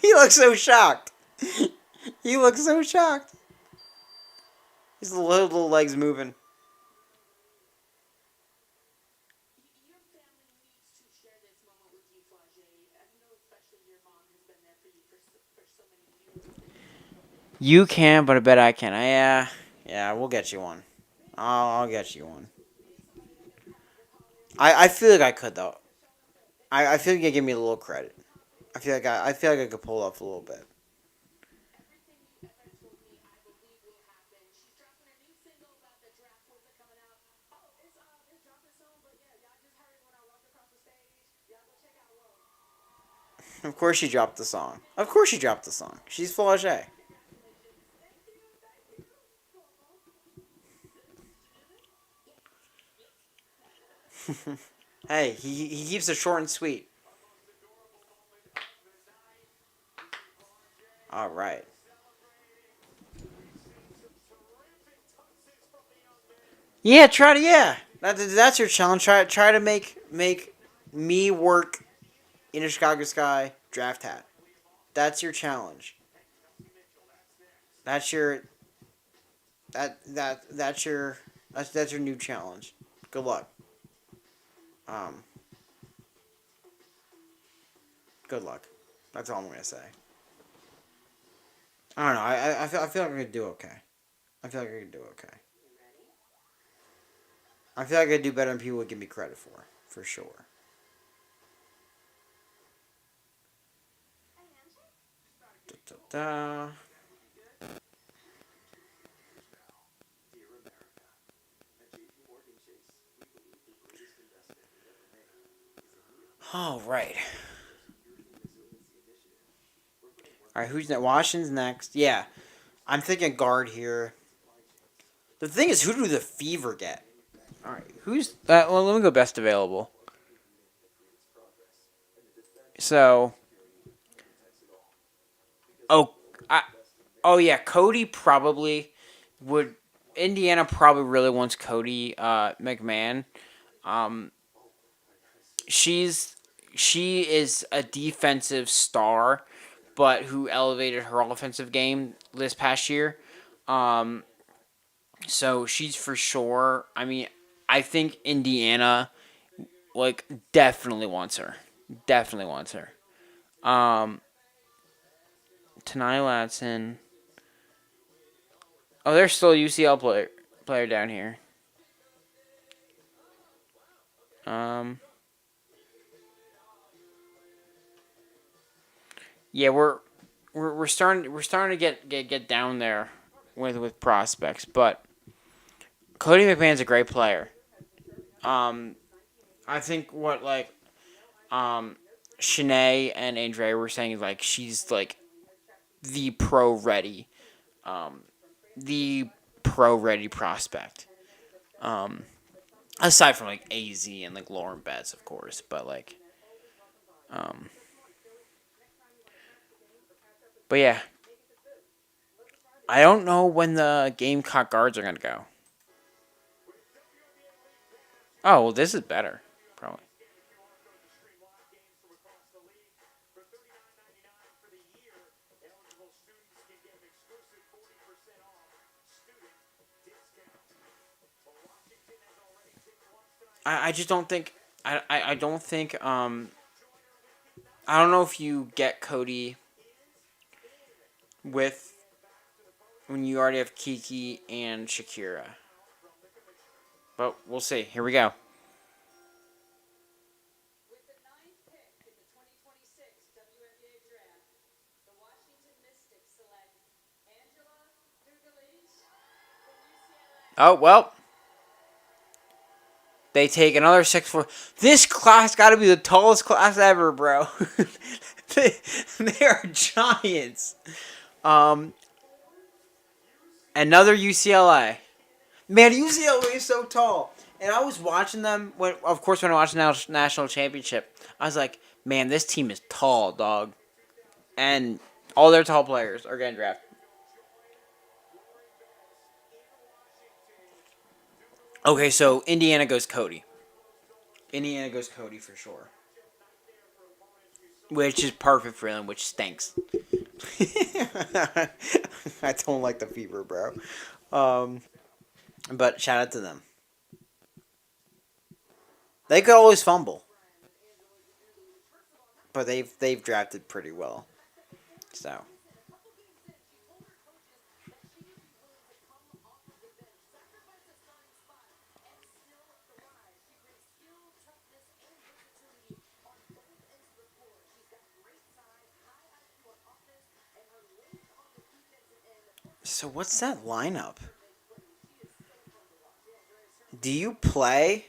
He looks so shocked. He looks so shocked. His little legs moving. You can, but I bet I can. Yeah, we'll get you one. I'll get you one. I feel like I could though. I feel like you give me a little credit. I feel like I could pull off a little bit. Of course she dropped the song. Of course she dropped the song. She's Flauget. Hey, he keeps it short and sweet. All right. Yeah, try to that's your challenge. Try to make me work in a Chicago Sky draft hat. That's your challenge. That's your that's your new challenge. Good luck. Um, Good luck. That's all I'm gonna say. I don't know. I feel like I could do okay. I feel like I could do okay. I feel like I could do better than people would give me credit for sure. Da, da, da. All right. All right. Who's next? Washington's next. Yeah, I'm thinking guard here. The thing is, who do the Fever get? All right, who's well? Let me go best available. So, oh, I, oh yeah, Cody probably would. Indiana probably really wants Cody McMahon. Um, she's she is a defensive star, but who elevated her offensive game this past year. Um, so she's for sure. I mean, I think Indiana like definitely wants her. Definitely wants her. Um, Tanai Latson. Oh, there's still a UCL player down here. Um, yeah, we're starting to get down there with prospects, but Cody McMahon's a great player. Um, I think what um, Shanae and Andre were saying is like she's like the pro ready, um, the pro ready prospect. Um, aside from like AZ and like Lauren Betts, of course, but um, but yeah, I don't know when the Gamecock guards are gonna go. Oh, well, this is better, probably. I just don't think I don't think I don't know if you get Cody with when you already have Kiki and Shakira. But we'll see. Here we go. Oh well, they take another 6'4". This class got to be the tallest class ever, bro. they, they are giants. Um, another UCLA. Man, UCLA is so tall. And I was watching them when, of course, when I watched the national championship. I was like, man, this team is tall, dog. And all their tall players are getting drafted. Okay, so Indiana goes Cody. Indiana goes Cody for sure. Which is perfect for them, which stinks. I don't like the Fever, bro. Um, but shout out to them. They could always fumble, but they've drafted pretty well. So what's that lineup? Do you play?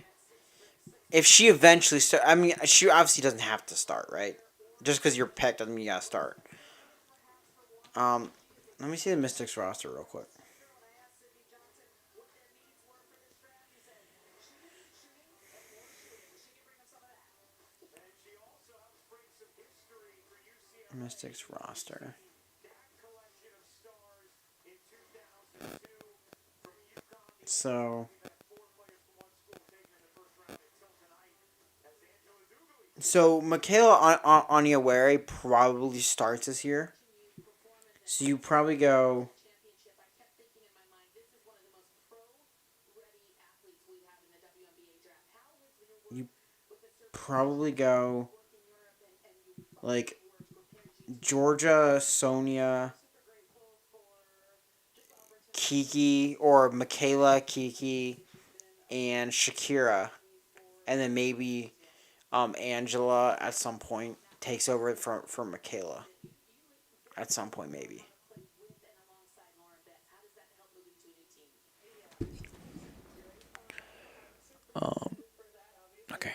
If she eventually start, I mean, she obviously doesn't have to start, right? Just because you're picked doesn't mean you gotta start. Um, let me see the Mystics roster real quick. Mystics roster. So, Michaela Oniawere probably starts this year. So you probably go. You probably go like Georgia, Sonia, Kiki, or Michaela, Kiki, and Shakira, and then maybe Angela at some point takes over from Michaela. At some point, maybe. Um. Okay.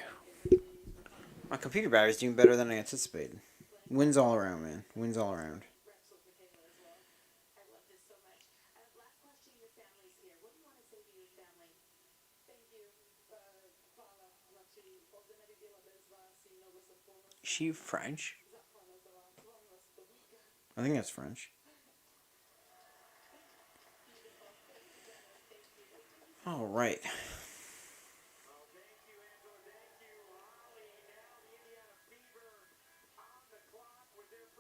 My computer battery's doing better than I anticipated. Wins all around, man. Wins all around. Is she French? I think that's French. All right.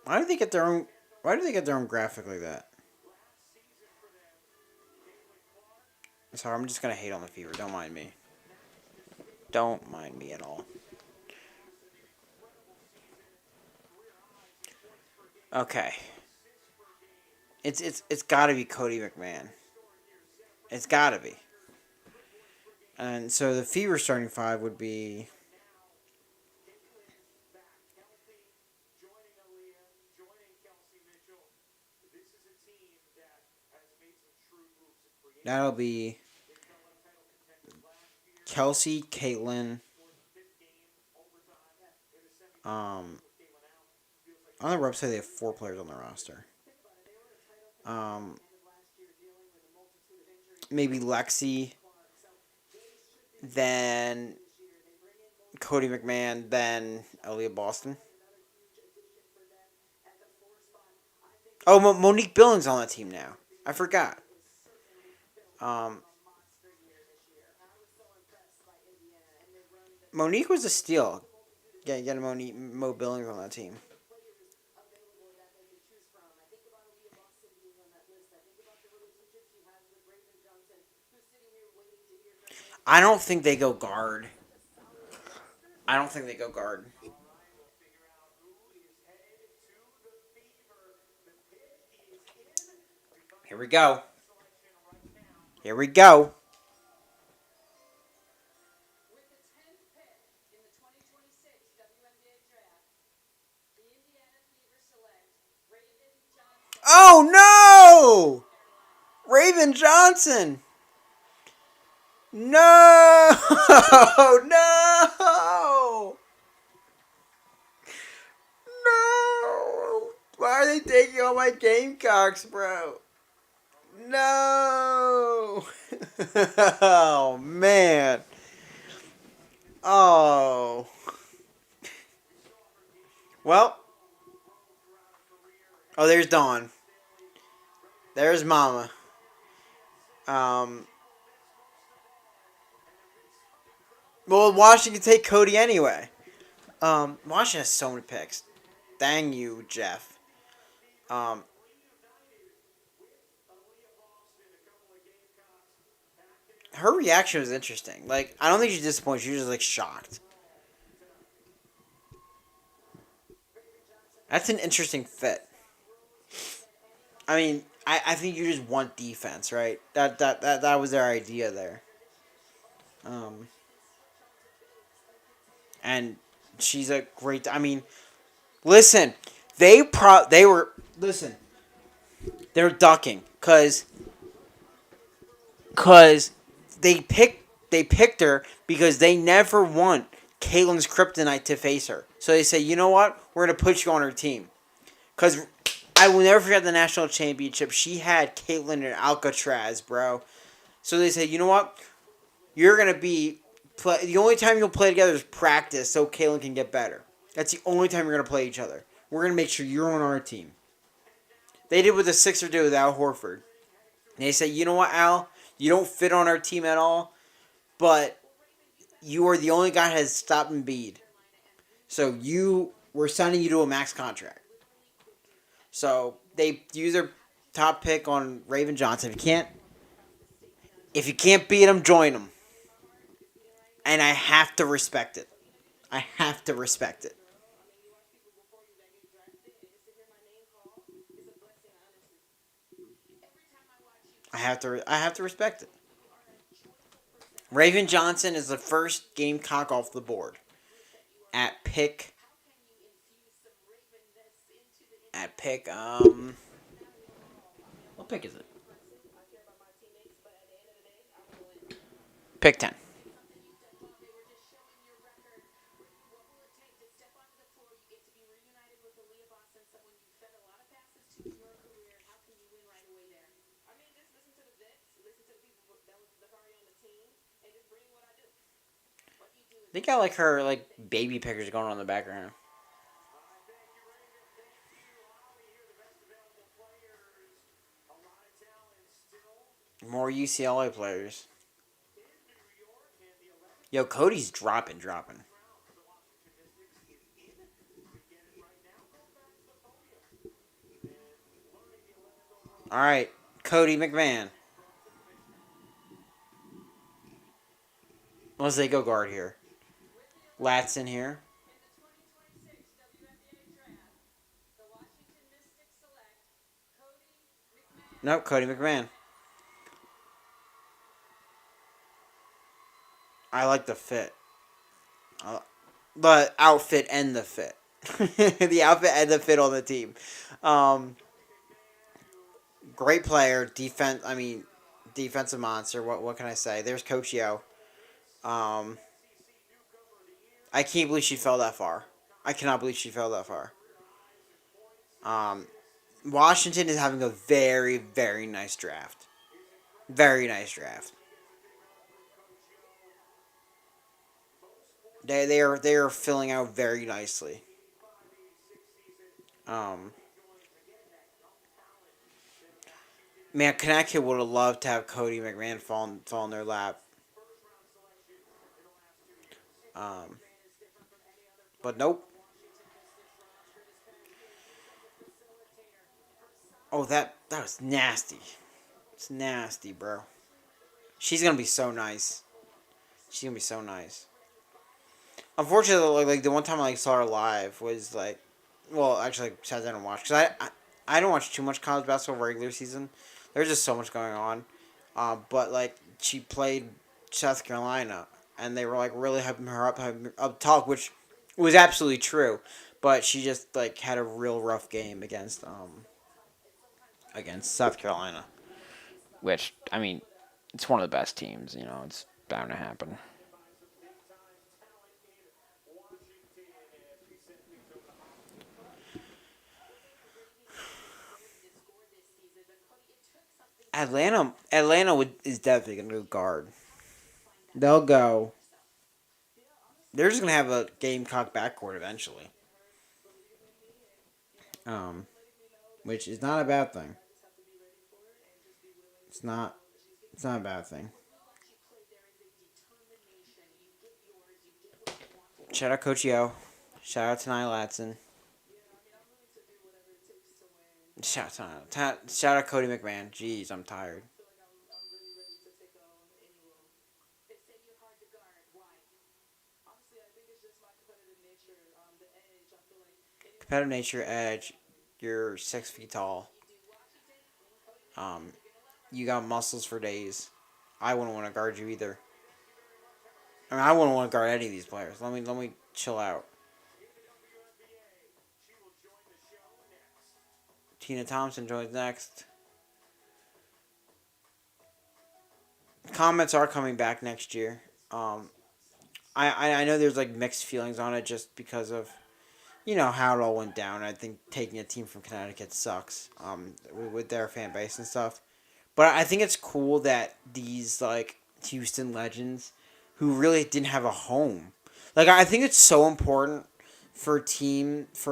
Why do they get their own? Why do they get their own graphic like that? Sorry, I'm just gonna hate on the Fever. Don't mind me. Don't mind me at all. Okay. It's got to be Cody McMahon. It's got to be. And so the Fever starting five would be that'll be Kelsey, Caitlyn. Um, on their website they have 4 players on their roster. Um, maybe Lexi, then Cody McMahon, then Aaliyah Boston. Oh, Monique Billings on that team now. I forgot. Um, Monique was a steal. Getting Mo Billings on that team. I don't think they go guard. I don't think they go guard. Here we go. Here we go. Oh no! Raven Johnson. No! No! No! Why are they taking all my Gamecocks, bro? No! Oh man! Oh. Well. Oh, there's Dawn. There's Mama. Um. Well, Washington take Cody anyway. Washington has so many picks. Dang you, Jeff. Um. Her reaction was interesting. Like, I don't think she's disappointed. She was just like shocked. That's an interesting fit. I mean, I think you just want defense, right? That was their idea there. Um, and she's a great. I mean, listen, they were listen. They're ducking cause they picked her because they never want Caitlin's kryptonite to face her. So they say, you know what? We're gonna put you on our team. Cause I will never forget the national championship. She had Caitlyn and Alcatraz, bro. So they say, you know what? You're gonna be play. The only time you'll play together is practice, so Caitlyn can get better. That's the only time you're gonna play each other. We're gonna make sure you're on our team. They did what the Sixers did with Al Horford. And they said, you know what, Al? You don't fit on our team at all, but you are the only guy that has stopped Embiid. So we're signing you to a max contract. So they use their top pick on Raven Johnson. If you can't beat him, join him. And I have to respect it. I have to respect it. I have to respect it. Raven Johnson is the first Gamecock off the board at pick at pick what pick is it? Pick 10. They got like her like baby pictures going on in the background. More UCLA players. Yo, Cody's dropping. All right, Cody McMahon. Let's say go guard here. Lat's in here. Nope, Cody McMahon. I like the fit. The outfit and the fit. The outfit and the fit on the team. Um, Great player, defense. I mean, defensive monster. What can I say? There's Coach Yo. Um, I can't believe she fell that far. I cannot believe she fell that far. Um, Washington is having a very very nice draft. Very nice draft. They are filling out very nicely. Um, Man, Connecticut would have loved to have Cody McMahon fall in their lap. Um, but nope. Oh, that was nasty. It's nasty, bro. She's gonna be so nice. She's gonna be so nice. Unfortunately, like the one time I saw her live was like, well, actually, like, I didn't watch because I don't watch too much college basketball regular season. There's just so much going on. But like she played South Carolina, and they were like really hyping her up top, which was absolutely true. But she just like had a real rough game against South Carolina. Which I mean, it's one of the best teams. You know, it's bound to happen. Atlanta is definitely gonna go guard. They'll go. They're just gonna have a Gamecock backcourt eventually. Um, which is not a bad thing. It's not. It's not a bad thing. Shout out Coach Yo. Shout out to Nia Latson. Shout out Cody McMahon. Jeez, I'm tired. Competitive nature, edge. You're 6 feet tall. Um, you got muscles for days. I wouldn't want to guard you either. I mean, I wouldn't want to guard any of these players. Let me chill out. Tina Thompson joins next. Comments are coming back next year. Um, I know there's like mixed feelings on it just because of how it all went down. I think taking a team from Connecticut sucks. With their fan base and stuff. But I think it's cool that these like Houston legends, who really didn't have a home, like I think it's so important for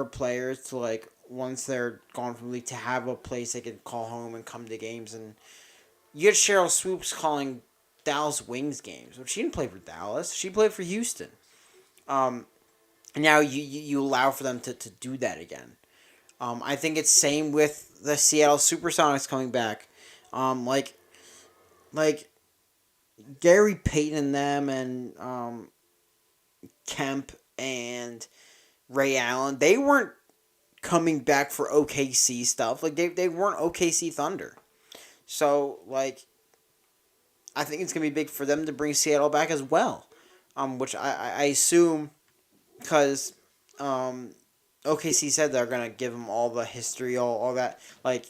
players to like once they're gone from the league to have a place they can call home and come to games. And you get Cheryl Swoops calling Dallas Wings games, but she didn't play for Dallas. She played for Houston. Um, Now you allow for them to do that again. I think it's same with the Seattle Supersonics coming back. Like Gary Payton and them and Kemp and Ray Allen, they weren't coming back for OKC stuff. Like they weren't OKC Thunder. So like I think it's gonna be big for them to bring Seattle back as well. Which I assume because um, OKC said they're gonna give him all the history, all that. Like,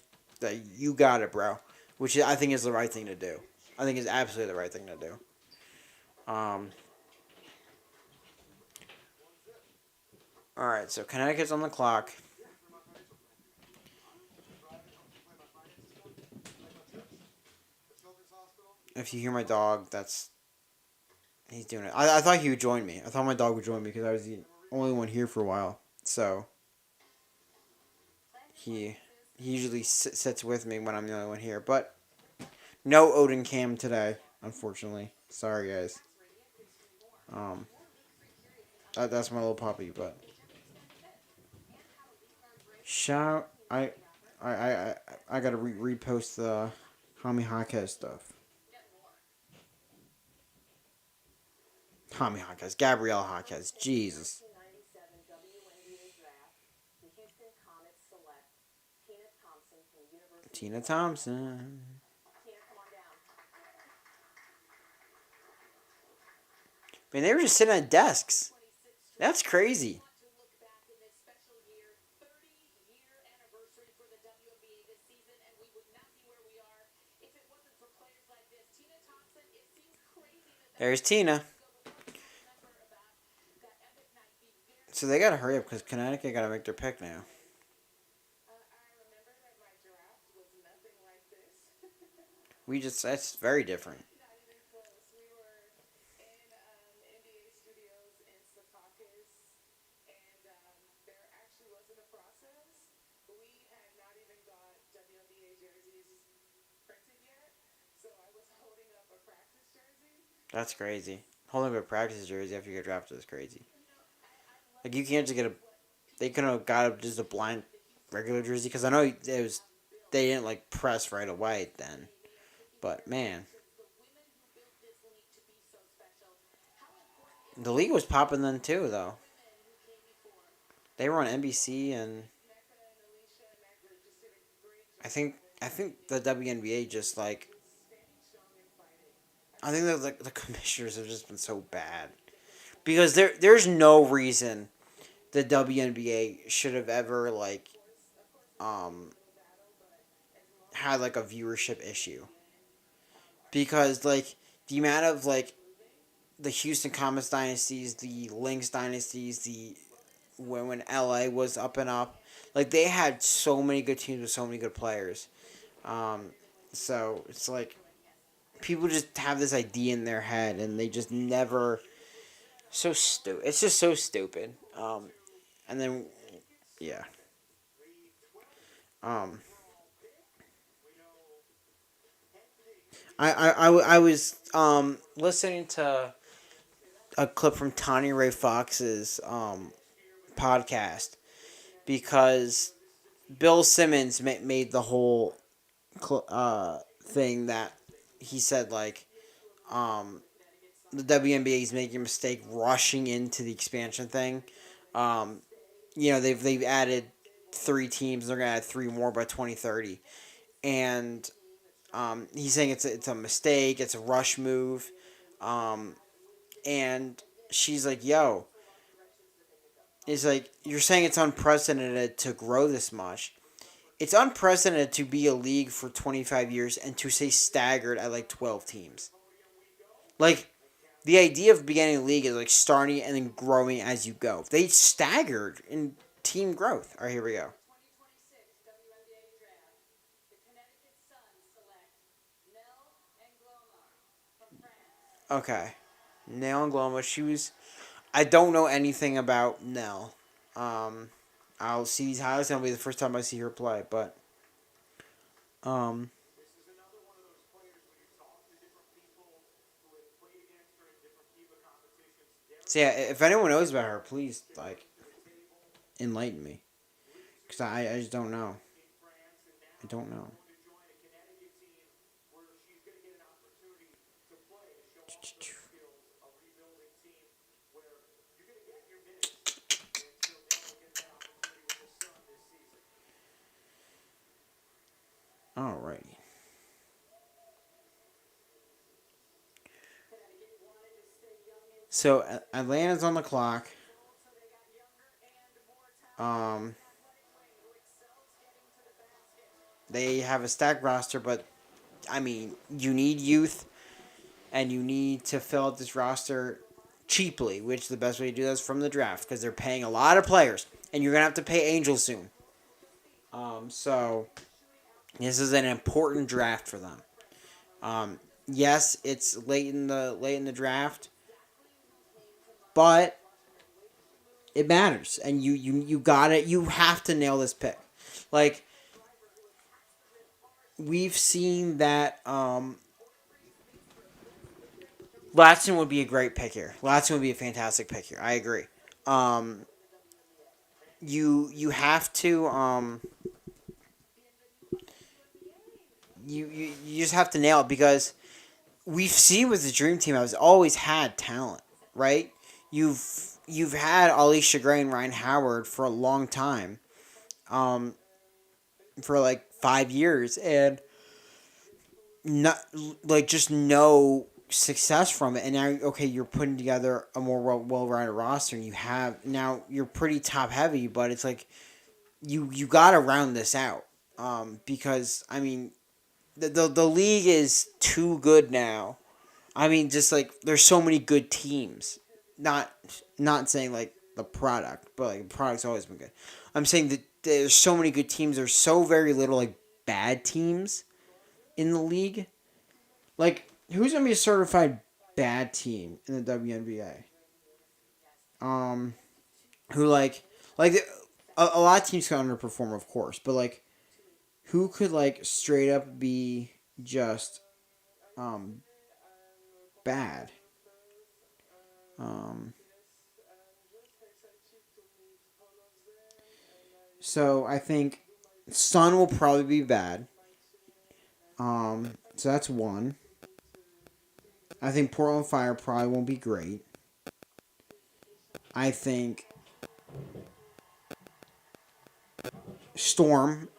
you got it, bro. Which I think is the right thing to do. I think is absolutely the right thing to do. Um, all right, so Connecticut's on the clock. If you hear my dog, that's He's doing it. I thought he would join me. I thought my dog would join me because I was the only one here for a while. So he he usually sits with me when I'm the only one here. But no Odin Cam today, unfortunately. Sorry guys. Um, that's my little puppy. But shout I gotta repost the Hami Hake stuff. Hami Hakes, Gabrielle Hakes, Jesus. Tina Thompson. I mean, they were just sitting at desks. That's crazy. There's Tina. So they gotta hurry up because Connecticut gotta make their pick now. That's very different. That's crazy. Holding up a practice jersey after you get drafted is crazy. Like you can't just get a. They could have got just a blind regular jersey because I know it was. They didn't like press right away then, but man, the league was popping then too though. They were on NBC and I think the WNBA just like I think that the commissioners have just been so bad because there's no reason the WNBA should have ever like um had like a viewership issue because like the amount of like the Houston Comets dynasties, the Lynx dynasties, the when LA was up and up, like they had so many good teams with so many good players. Um, so it's like people just have this idea in their head and they just never so stupid. It's just so stupid. And then yeah. Um, I was listening to a clip from Tony Ray Fox's podcast because Bill Simmons made the whole thing that he said like the WNBA is making a mistake rushing into the expansion thing. Um, they've added 3 teams. They're gonna add 3 more by 2030, and he's saying it's a mistake. It's a rush move, um, and she's like, "Yo," it's like you're saying it's unprecedented to grow this much. It's unprecedented to be a league for 25 years and to say staggered at like 12 teams. Like the idea of beginning a league is like starting and then growing as you go. They staggered in team growth. All right, here we go. Okay, Nell and Gloma. She was. I don't know anything about Nell. Um, I'll see these highlights. That'll be the first time I see her play. But um, so yeah, if anyone knows about her, please like enlighten me, because I just don't know. I don't know. Alrighty. So Atlanta's on the clock. Um, they have a stacked roster, but I mean, you need youth, and you need to fill out this roster cheaply. Which the best way to do that is from the draft because they're paying a lot of players, and you're gonna have to pay Angels soon. So this is an important draft for them. Yes, it's late in the draft, but it matters, and you got it. You have to nail this pick. Like we've seen that Latson would be a great pick here. Latson would be a fantastic pick here. I agree. Um, you have to you just have to nail it because we've seen with the Dream Team has always had talent, right? You've had Alicia Gray and Ryan Howard for a long time, um, for like 5 years, and not like just no success from it. And now, okay, you're putting together a more well-rounded roster, and you have now you're pretty top heavy, but it's like you got to round this out, because I mean the league is too good now. I mean, just like there's so many good teams. Not not saying like the product, but like the product's always been good. I'm saying that there's so many good teams. There's so very little like bad teams in the league. Like who's gonna be a certified bad team in the WNBA? Um, who like a lot of teams can underperform, of course, but like who could like straight up be just um bad? Um, so I think Sun will probably be bad. So that's one. I think Portland Fire probably won't be great. I think Storm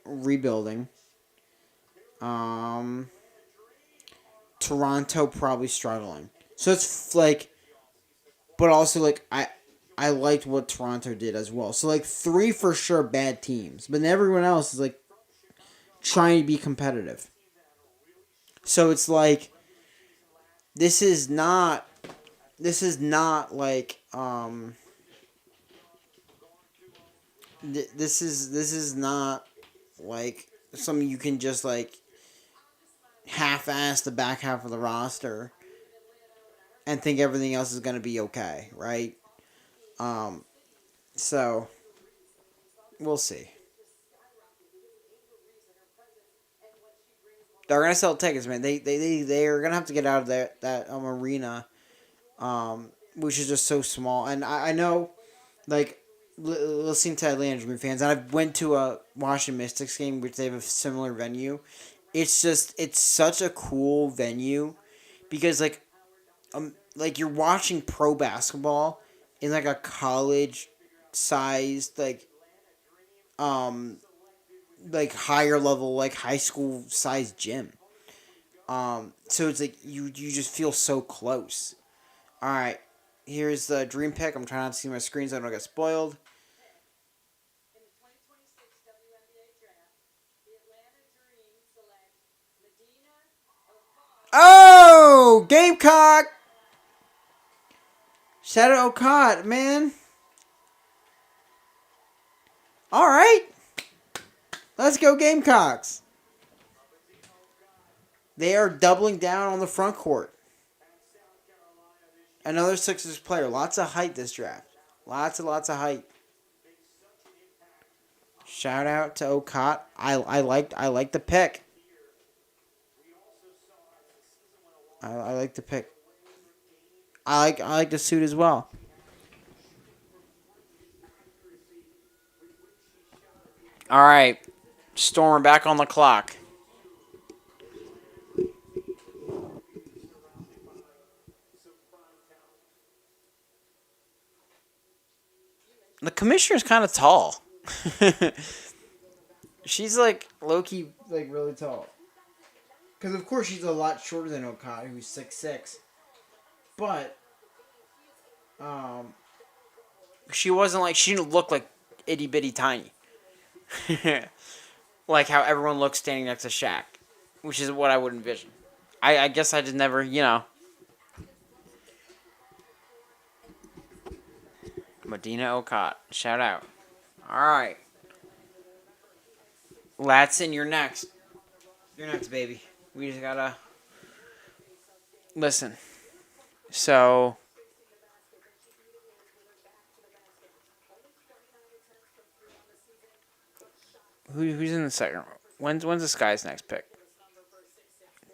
rebuilding. Um, Toronto probably struggling. So it's like, but also like I liked what Toronto did as well. So like three for sure bad teams, but then everyone else is like trying to be competitive. So it's like this is not like this is not like something you can just like half-ass the back half of the roster and think everything else is going to be okay, right? Um, so we'll see. They're gonna sell tickets, man. They are gonna have to get out of that arena, which is just so small. And I know, like, listening to Atlanta Dream fans, and I went to a Washington Mystics game, which they have a similar venue. It's such a cool venue because like you're watching pro basketball in like a college sized um like higher level like high school sized gym. So it's like you just feel so close. All right, here's the dream pick. I'm trying not to see my screen so I don't get spoiled. Oh, Gamecock! Shadow Okot, man. All right, let's go Gamecocks. They are doubling down on the front court. Another Sixers player. Lots of height this draft. Lots of height. Shout out to Okot. I like the pick. I like the pick. I like the suit as well. All right, Storm back on the clock. The commissioner's kind of tall. She's like low key, like really tall. Because of course she's a lot shorter than Okada, who's 6'6". But um, she didn't look like itty bitty tiny. Like how everyone looks standing next to Shaq, which is what I would envision. I guess I just never, Medina Okot. Shout out. All right. Latson, you're next. You're next, baby. We just gotta listen. So Who's in the second? When's the Sky's next pick?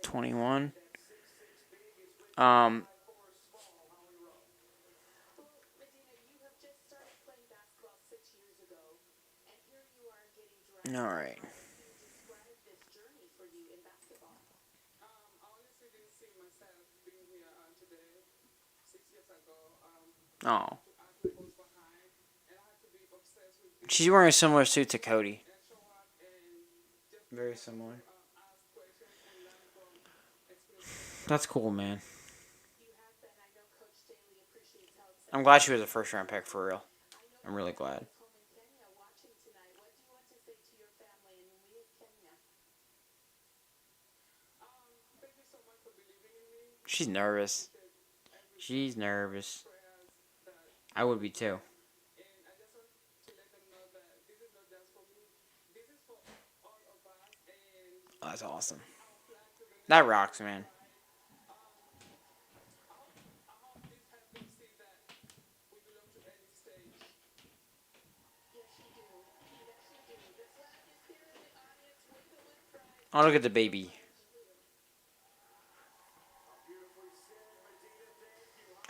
21. Um. All right. Oh, she's wearing a similar suit to Cody. Very similar. That's cool, man. I'm glad she was a first round pick for real. I'm really glad. She's nervous. She's nervous. I would be too. Oh, that's awesome. That rocks, man. Oh, look at the baby.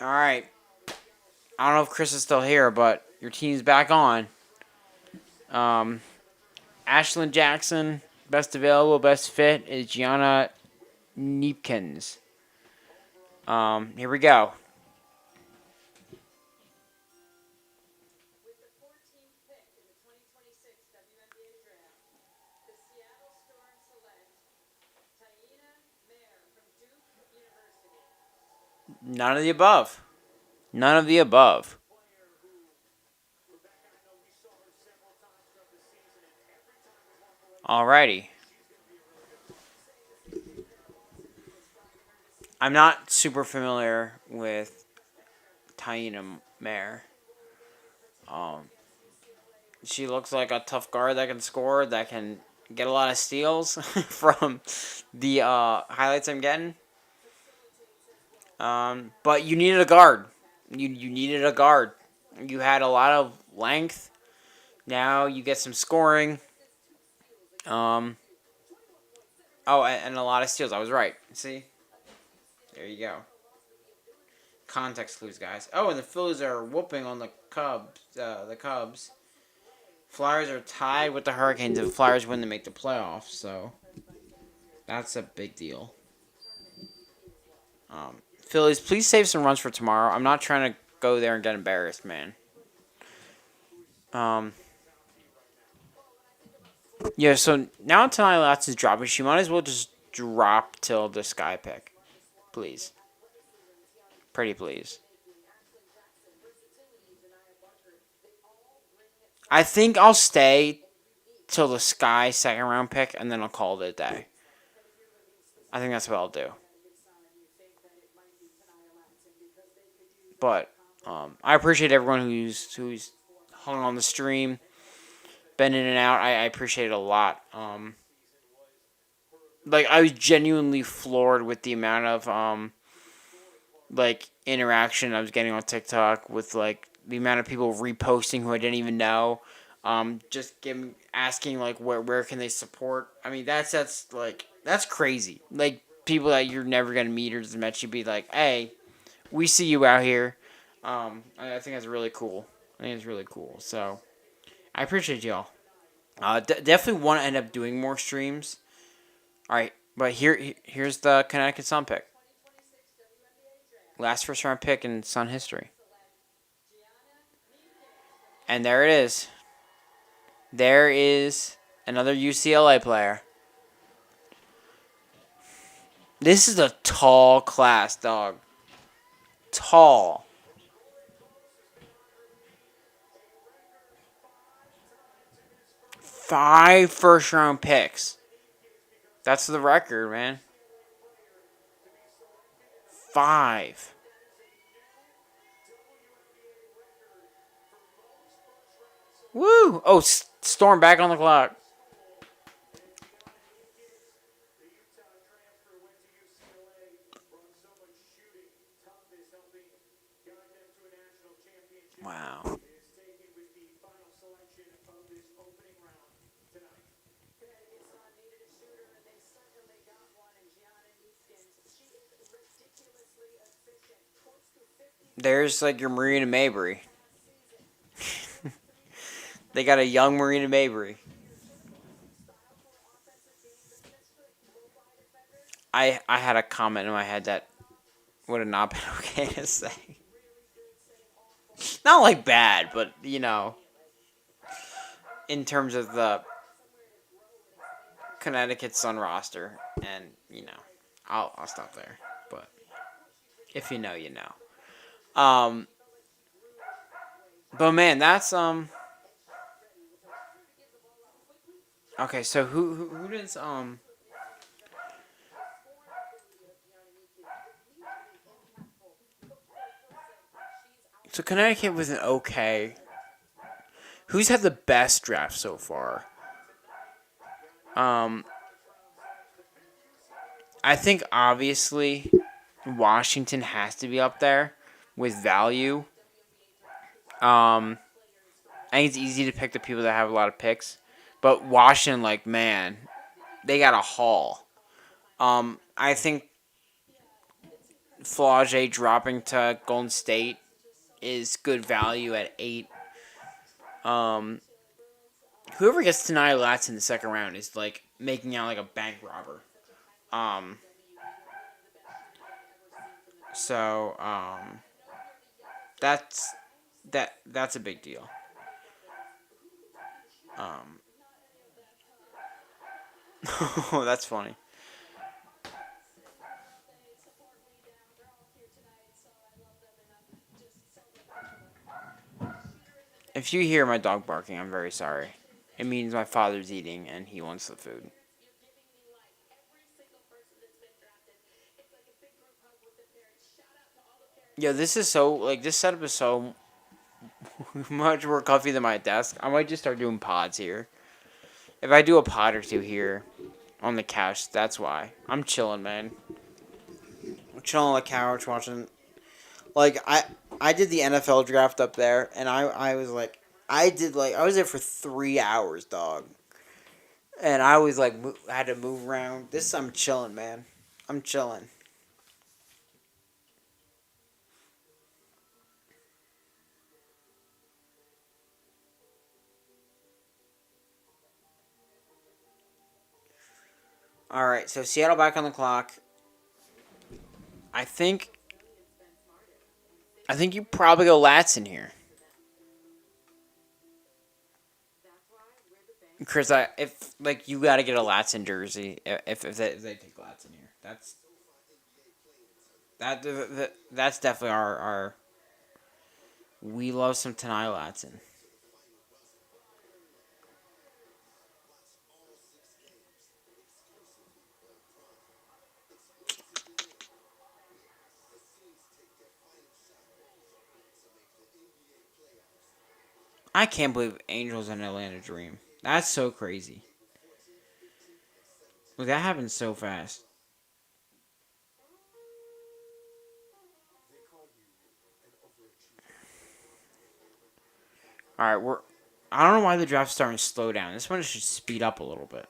All right. I don't know if Chris is still here, but your team's back on. Um, Ashlyn Jackson, best available, best fit is Gianna Neepkins. Here we go. None of the above. None of the above. Alrighty. I'm not super familiar with Taina Mare. Um, she looks like a tough guard that can score, that can get a lot of steals from the highlights I'm getting. But you needed a guard. You needed a guard. You had a lot of length. Now you get some scoring. Um, oh, and a lot of steals. I was right. See? There you go. Context clues, guys. Oh, and the Phillies are whooping on the Cubs. The Cubs. Flyers are tied with the Hurricanes. If the Flyers win, they make the playoffs. So that's a big deal. Phillies, please save some runs for tomorrow. I'm not trying to go there and get embarrassed, man. Um, yeah. So now Tanai Latz is dropping. She might as well just drop till the Sky pick, please. Pretty please. I think I'll stay till the Sky second round pick, and then I'll call it a day. I think that's what I'll do. But I appreciate everyone who's hung on the stream, been in and out. I appreciate it a lot. Like I was genuinely floored with the amount of like interaction I was getting on TikTok with like the amount of people reposting who I didn't even know. Just giving asking like where can they support? I mean that's like that's crazy. Like people that you're never gonna meet or just met you be like, hey, we see you out here. I think that's really cool. I think it's really cool. So I appreciate y'all. Definitely want to end up doing more streams. All right, but here's the Connecticut Sun pick. Last first round pick in Sun history. And there it is. There is another UCLA player. This is a tall class, dog. Tall. 5 first round picks. That's the record, man. 5. Woo! Oh, Storm back on the clock. Wow. There's like your Marina Mabry. They got a young Marina Mabry. I had a comment in my head that would have not been okay to say. Not like bad, but in terms of the Connecticut Sun roster, and I'll stop there. But if you know, you know. But man, that's okay. So who does So Connecticut was an okay. Who's had the best draft so far? Um, I think obviously Washington has to be up there with value. I think it's easy to pick the people that have a lot of picks, but Washington, like man, they got a haul. I think Flauget dropping to Golden State is good value at 8. Um, Whoever gets to Nia Lats in the second round is like making out like a bank robber. Um, so that's that's a big deal. Um, that's funny. If you hear my dog barking, I'm very sorry. It means my father's eating and he wants the food. Yo, this is so like this setup is so much more comfy than my desk. I might just start doing pods here. If I do a pod or two here on the couch, that's why. I'm chilling, man. I'm chilling on the couch watching. Like I did the NFL draft up there, and I was like, I was there for 3 hours, dog. And I was like, I had to move around. This I'm chilling, man. I'm chilling. All right, so Seattle back on the clock. I think I think you probably go Lats in here, Chris. If like you got to get a Lats in jersey if they take Lats in here. That's definitely our we love some Tanai Latson. I can't believe Angels and Atlanta Dream. That's so crazy. Like that happened so fast. All right, we're. I don't know why the draft's starting to slow down. This one should speed up a little bit.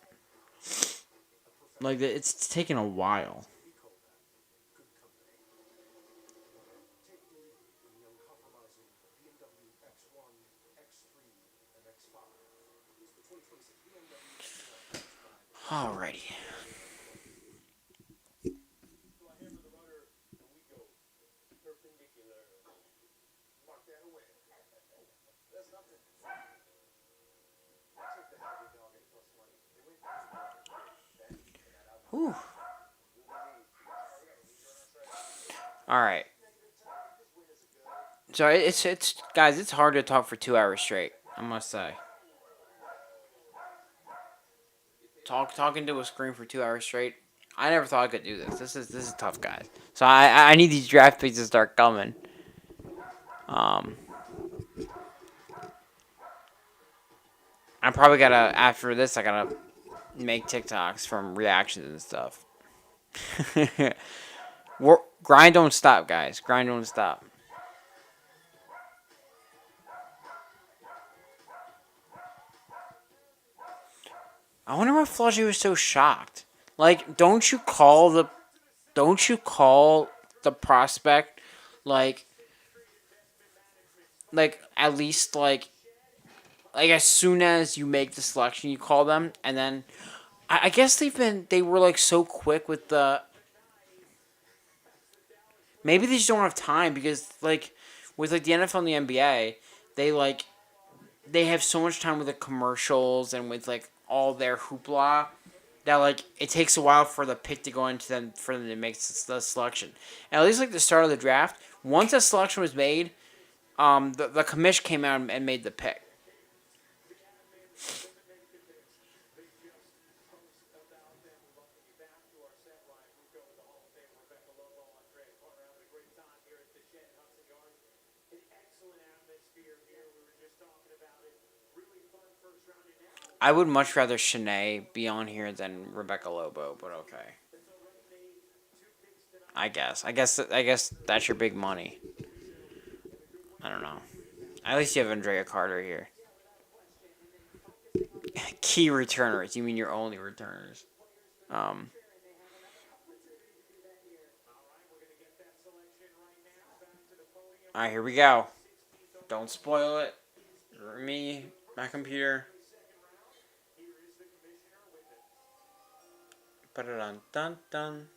Like it's taking a while. Alrighty. Whew. All right. So it's guys, it's hard to talk for 2 hours straight. I must say. Talking to a screen for 2 hours straight. I never thought I could do this. This is tough, guys. So I need these draft picks to start coming. Um, I probably gotta after this. I gotta make TikToks from reactions and stuff. Grind don't stop, guys. Grind don't stop. I wonder why Flaugy was so shocked. Like, don't you call the prospect like like at least like as soon as you make the selection, you call them, and then I guess they were like so quick with the maybe they just don't have time because like with like the NFL and the NBA, they like they have so much time with the commercials and with like all their hoopla that like it takes a while for the pick to go into them for them to make the selection. And at least like the start of the draft, once a selection was made, the commish came out and made the pick. I would much rather Shanae be on here than Rebecca Lobo, but okay. I guess that's your big money. I don't know. At least you have Andrea Carter here. Key returners. You mean your only returners? Um. All right, here we go. Don't spoil it. Me, my computer. Dun dun dun.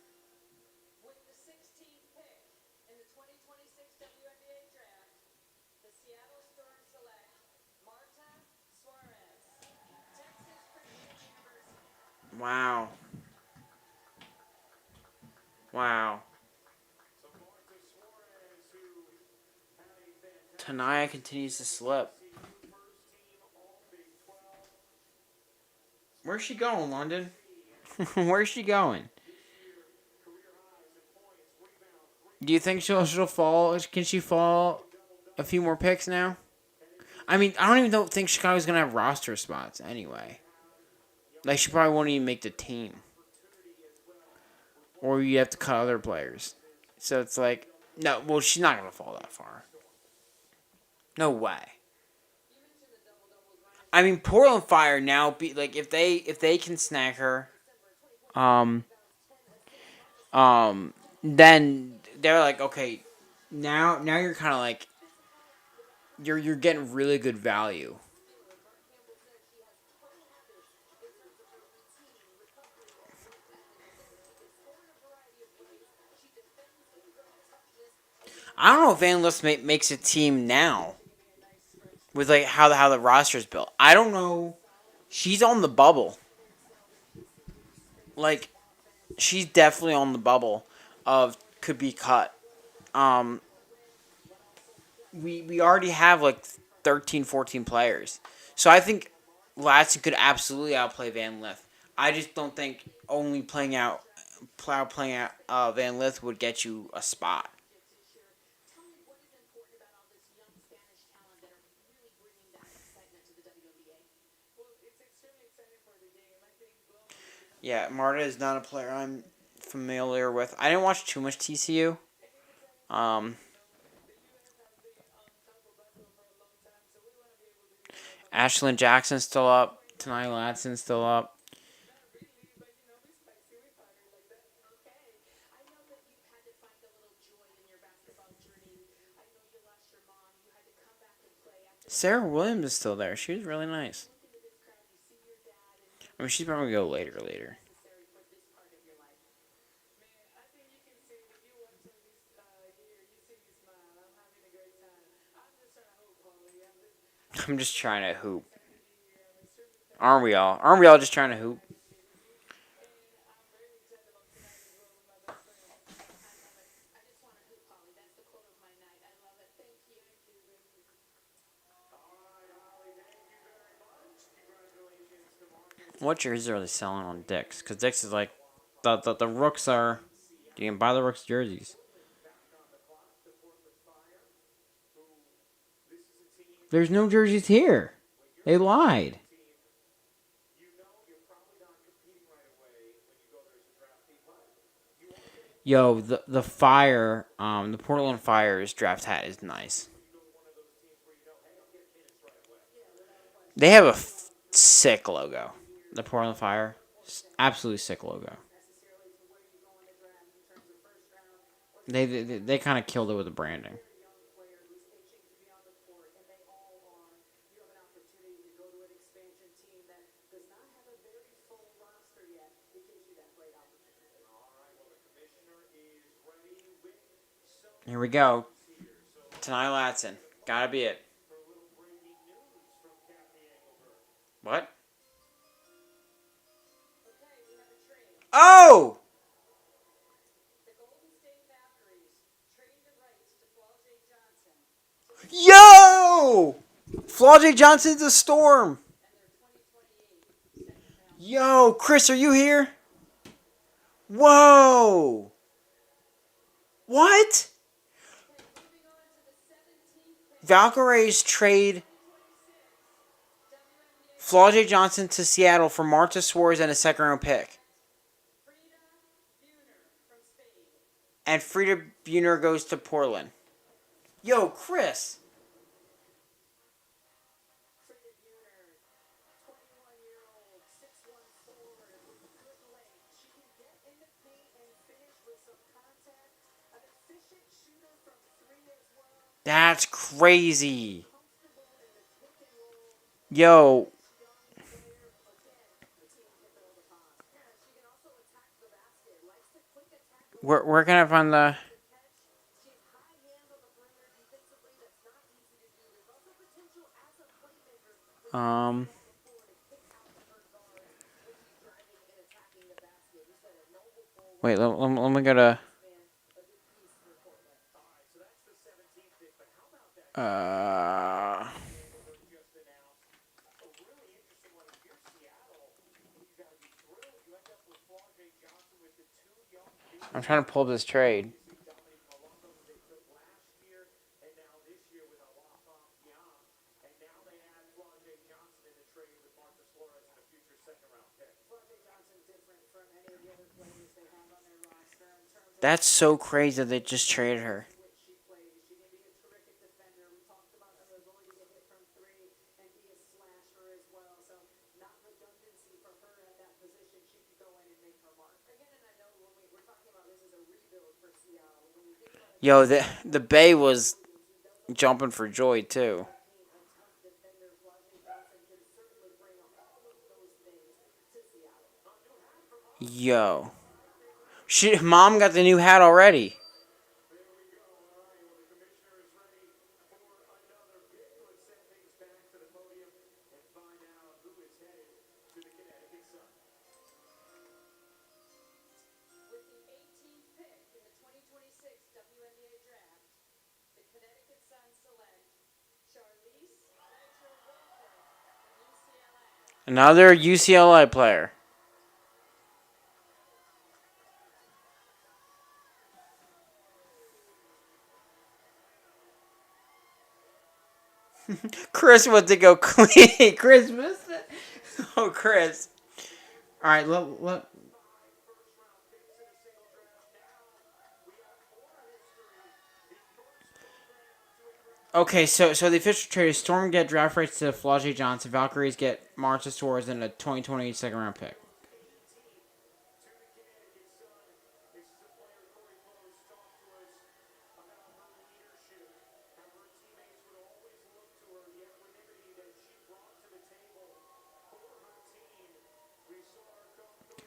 Wow. Wow. Tanaya continues to slip. Where's she going, London? Where's she going? Do you think she'll fall? Can she fall a few more picks now? I mean, I don't even think Chicago's gonna have roster spots anyway. Like she probably won't even make the team, or you have to cut other players. So it's like, no, well, she's not gonna fall that far. No way. I mean, Portland Fire now be like if they can snag her, um, then they're like okay, now you're kind of like you're getting really good value. I don't know if Van List makes a team now with like how the roster's built. I don't know. She's on the bubble. Like she's definitely on the bubble of could be cut. Um, we already have like 13, 14 players. So I think Latson could absolutely outplay Van Lith. I just don't think only playing out Van Lith would get you a spot. Yeah, Marta is not a player I'm familiar with. I didn't watch too much TCU. Um, Ashlyn Jackson's still up. Tanai Latson's still up. Sarah Williams is still there. She was really nice. I mean, she's probably gonna go later. I'm just trying to hoop. Aren't we all? Aren't we all just trying to hoop? What jerseys are they selling on Dick's? Because Dick's is like, the Rooks are. You can buy the Rooks jerseys. There's no jerseys here. They lied. Yo, the Fire, the Portland Fire's draft hat is nice. They have a sick logo. The Portland Fire, absolutely sick logo. They kind of killed it with the branding. Here we go. Tanai Latson. Gotta be it. What? Oh! Yo! Flaujae Johnson's a storm. Yo, Chris, are you here? Whoa! What? Valkyries trade Flaujae Johnson to Seattle for Marta Suarez and a second round pick. And Frida Buhner goes to Portland. Yo, Chris. That's crazy. Yo, where can I find the um wait, let me go to uh I'm trying to pull up this trade. That's so crazy that they just traded her. Yo, the Bay was jumping for joy too. Yo, mom got the new hat already. Another UCLA player. Chris went to go clean. Chris missed it. Oh, Chris. All right, let. Okay, so the official trade is Storm get draft rights to Flaujae Johnson, Valkyries get Marta Suarez and a 2020 second round pick.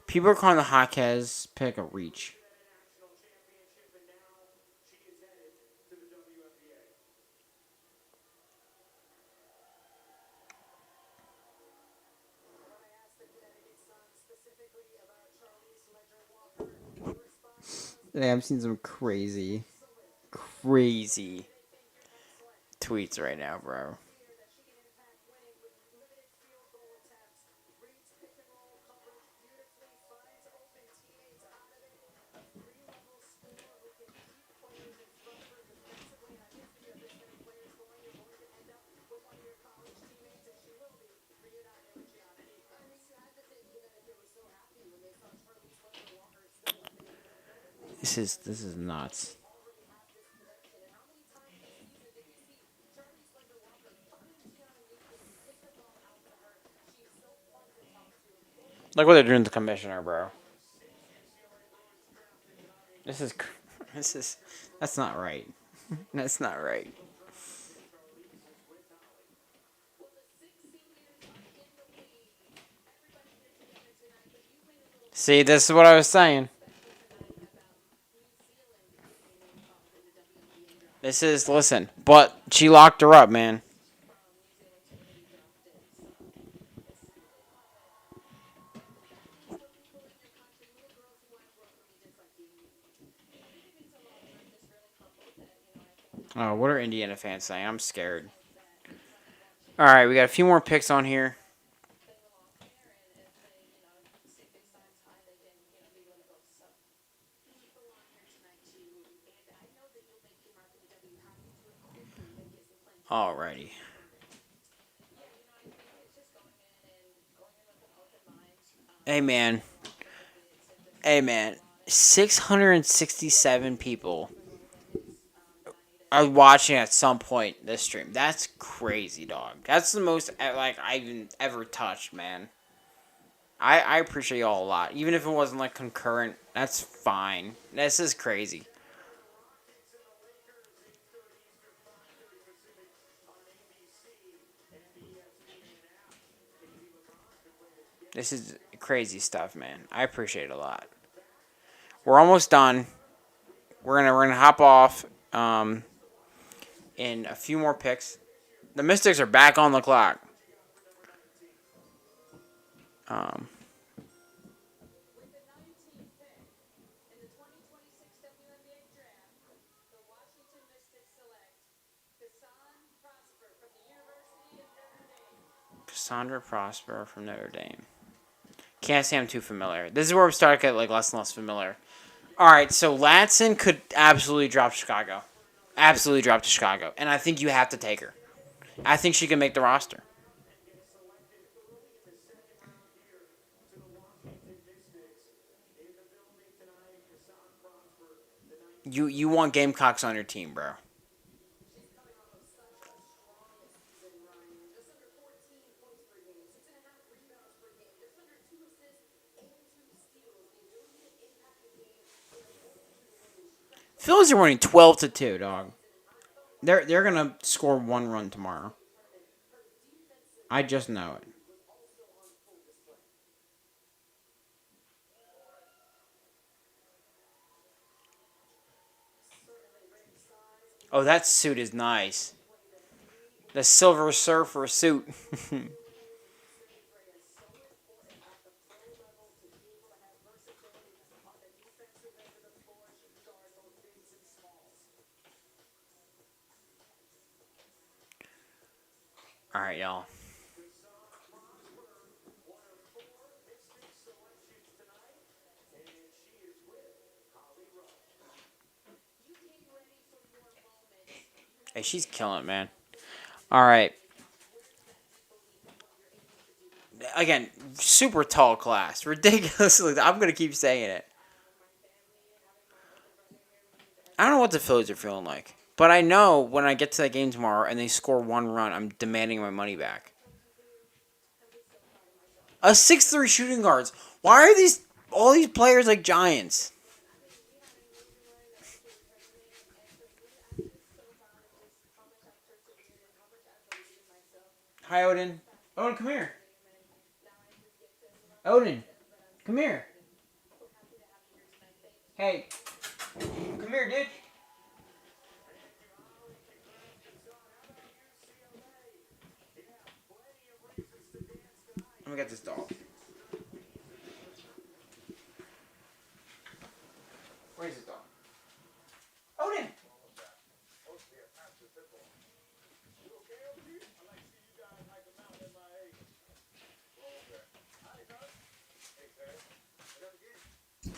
People are calling the Jaquez pick a reach. Yeah, I'm seeing some crazy tweets right now, bro. This is nuts. Look what they're doing to the commissioner, bro. This is this is that's not right. That's not right. See, this is what I was saying. Listen, but she locked her up, man. Oh, what are Indiana fans saying? I'm scared. All right, we got a few more picks on here. Alrighty. Hey, man. Hey, man. 667 people are watching at some point this stream. That's crazy, dog. That's the most I've ever touched, man. I appreciate y'all a lot. Even if it wasn't like concurrent, that's fine. This is crazy. This is crazy stuff, man. I appreciate it a lot. We're almost done. We're gonna hop off in a few more picks. The Mystics are back on the clock. Um, Cassandra Prosper from Notre Dame. Can't say I'm too familiar. This is where we start to get like less and less familiar. All right, so Latson could absolutely drop Chicago, absolutely drop to Chicago, and I think you have to take her. I think she can make the roster. You want Gamecocks on your team, bro. Phillies are winning 12-2, dog. They're gonna score one run tomorrow. I just know it. Oh, that suit is nice. The Silver Surfer suit. All right, y'all. Hey, she's killing it, man. All right. Again, super tall class. Ridiculously. I'm going to keep saying it. I don't know what the Phillies are feeling like. But I know when I get to that game tomorrow and they score one run, I'm demanding my money back. A 6'3" shooting guards. Why are all these players like giants? Hi, Odin. Odin, come here. Odin, come here. Hey, come here, dude. Let me get this dog. Where's this dog? Odin!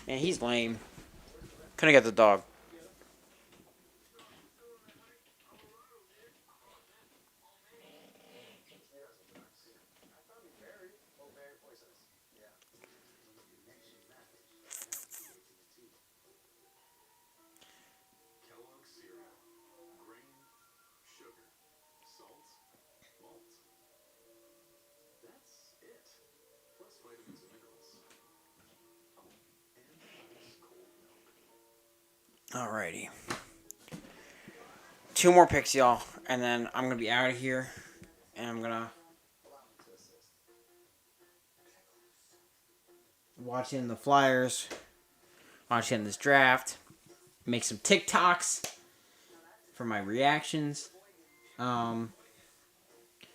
Man, he's lame. Couldn't get the dog. Alrighty. Two more picks, y'all, and then I'm gonna be out of here, and I'm gonna watch in the Flyers, watch in this draft, make some TikToks for my reactions. Um,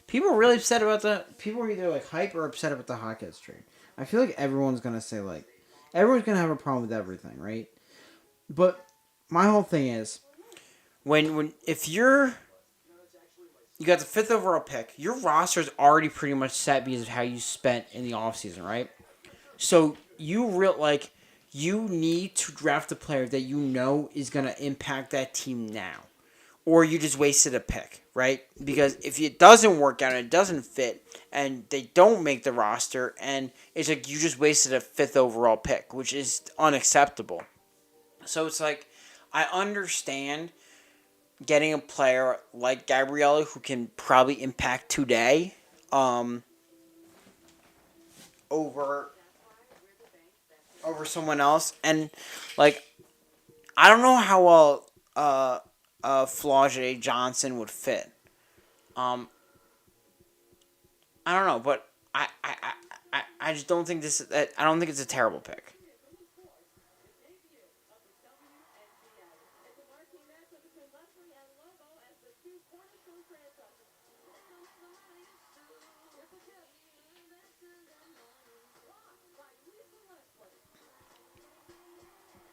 People are really upset about the. People are either like hype or upset about the Hawkins trade. I feel like everyone's gonna say like, everyone's gonna have a problem with everything, right? But my whole thing is, when if you got the fifth overall pick, your roster is already pretty much set because of how you spent in the offseason, right? So you need to draft a player that you know is gonna impact that team now, or you just wasted a pick, right? Because if it doesn't work out and it doesn't fit, and they don't make the roster, and it's like you just wasted a fifth overall pick, which is unacceptable. So it's like I understand getting a player like Gabriella who can probably impact today, um, over someone else, and like I don't know how well Flaugier Johnson would fit. Um, I don't know, but I just don't think this. I don't think it's a terrible pick.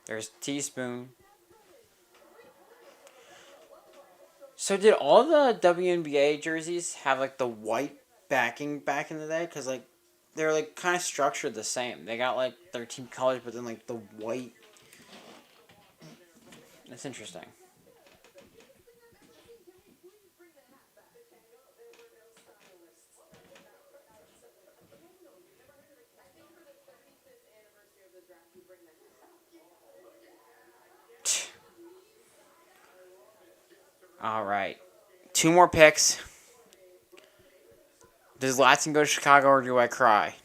There's Teaspoon. So did all the WNBA jerseys have like the white backing back in the day? Cause like they're like kind of structured the same. They got like their team colors, but then like the white. That's interesting. All right, two more picks. Does Latson go to Chicago or do I cry?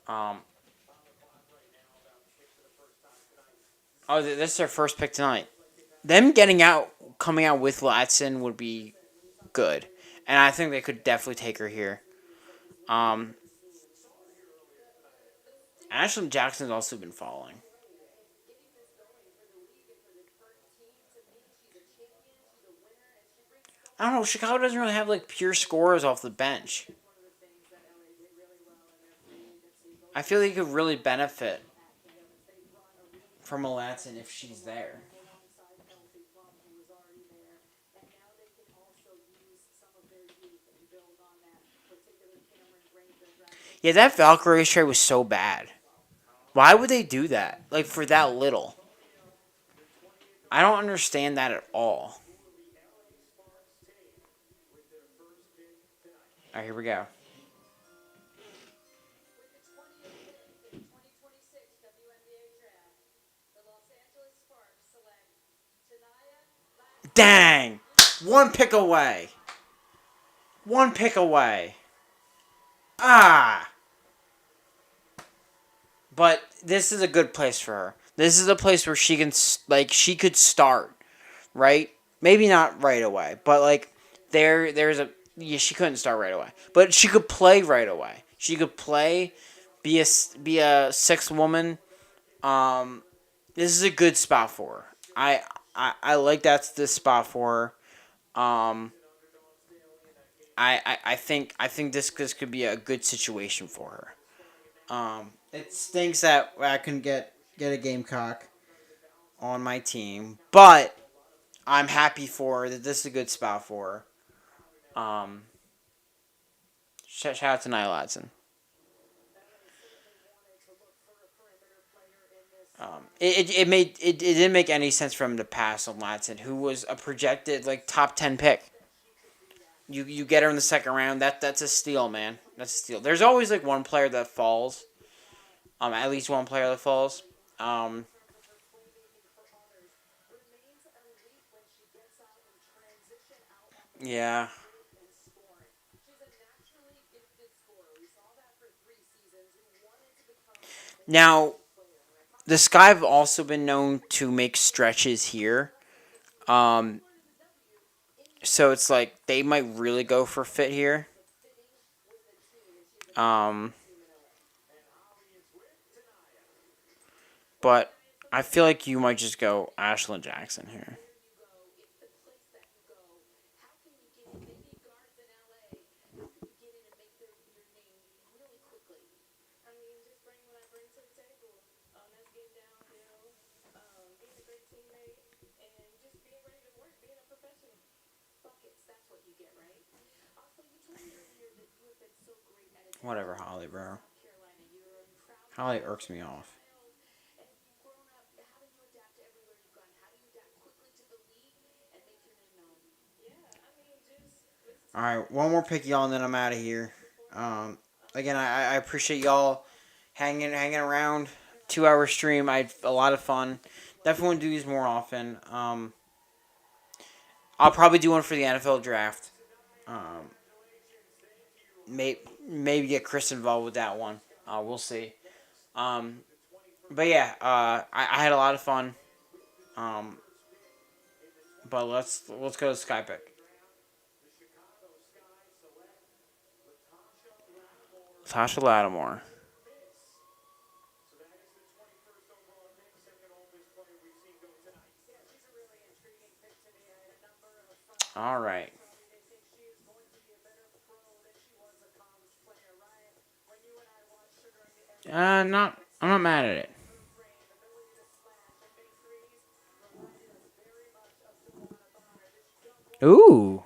Um. Oh, this is their first pick tonight. Them coming out with Latson would be good, and I think they could definitely take her here. Um, Ashlyn Jackson's also been falling. I don't know. Chicago doesn't really have like pure scorers off the bench. I feel like he could really benefit from a Latson if she's there. Yeah, that Valkyrie trade was so bad. Why would they do that? Like for that little? I don't understand that at all. All right, here we go. Dang! One pick away. One pick away. Ah! But this is a good place for her. This is a place where she could start, right? Maybe not right away, but like there's a yeah, she couldn't start right away, but she could play right away. She could play, be a sixth woman. Um, this is a good spot for her. I like that's the spot for her. I think this could be a good situation for her. It stinks that I couldn't get a Gamecock on my team, but I'm happy for her that this is a good spot for her. Shout out to Nia Latson. It didn't make any sense for him to pass on Latson, who was a projected like top 10 pick. You get her in the second round. That's a steal, man. That's a steal. There's always like one player that falls. At least one player that falls. Um, yeah. Now the Sky have also been known to make stretches here. Um, so it's like they might really go for fit here. Um, but I feel like you might just go Ashlyn Jackson here. Whatever, Holly, bro. Holly irks me off. All right, one more pick, y'all, and then I'm out of here. Again, I appreciate y'all hanging around. 2 hour stream. I had a lot of fun. Definitely want to do these more often. I'll probably do one for the NFL draft. Um, maybe get Chris involved with that one. We'll see. Um, but yeah, I had a lot of fun. Um, but let's go to Sky Pick. Tasha Lattimore. All right. Not. I'm not mad at it. Ooh.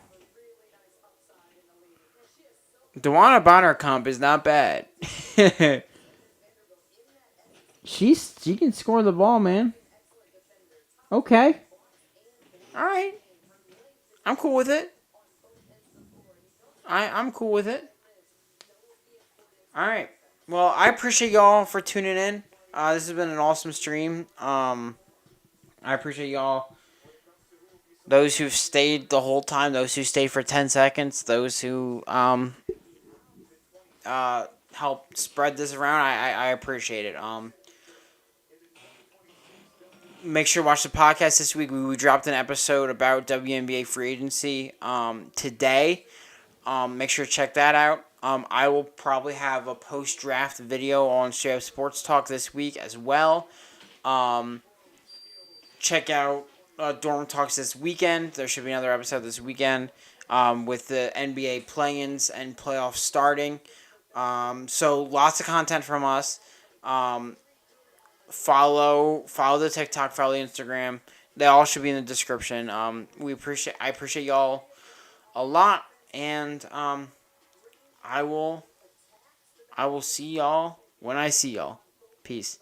Dewana Bonner comp is not bad. She can score the ball, man. Okay. All right. I'm cool with it. I'm cool with it. All right. Well, I appreciate y'all for tuning in. This has been an awesome stream. I appreciate y'all. Those who've stayed the whole time, those who stayed for 10 seconds, those who helped spread this around. I appreciate it. Make sure to watch the podcast this week. We dropped an episode about WNBA free agency today. Make sure to check that out. I will probably have a post draft video on Straight Up Sports Talk this week as well. Um, check out Dorm Talks this weekend. There should be another episode this weekend with the NBA play-ins and playoffs starting. So lots of content from us. Um, follow the TikTok, follow the Instagram. They all should be in the description. I appreciate y'all a lot, and I will I will see y'all when I see y'all. Peace.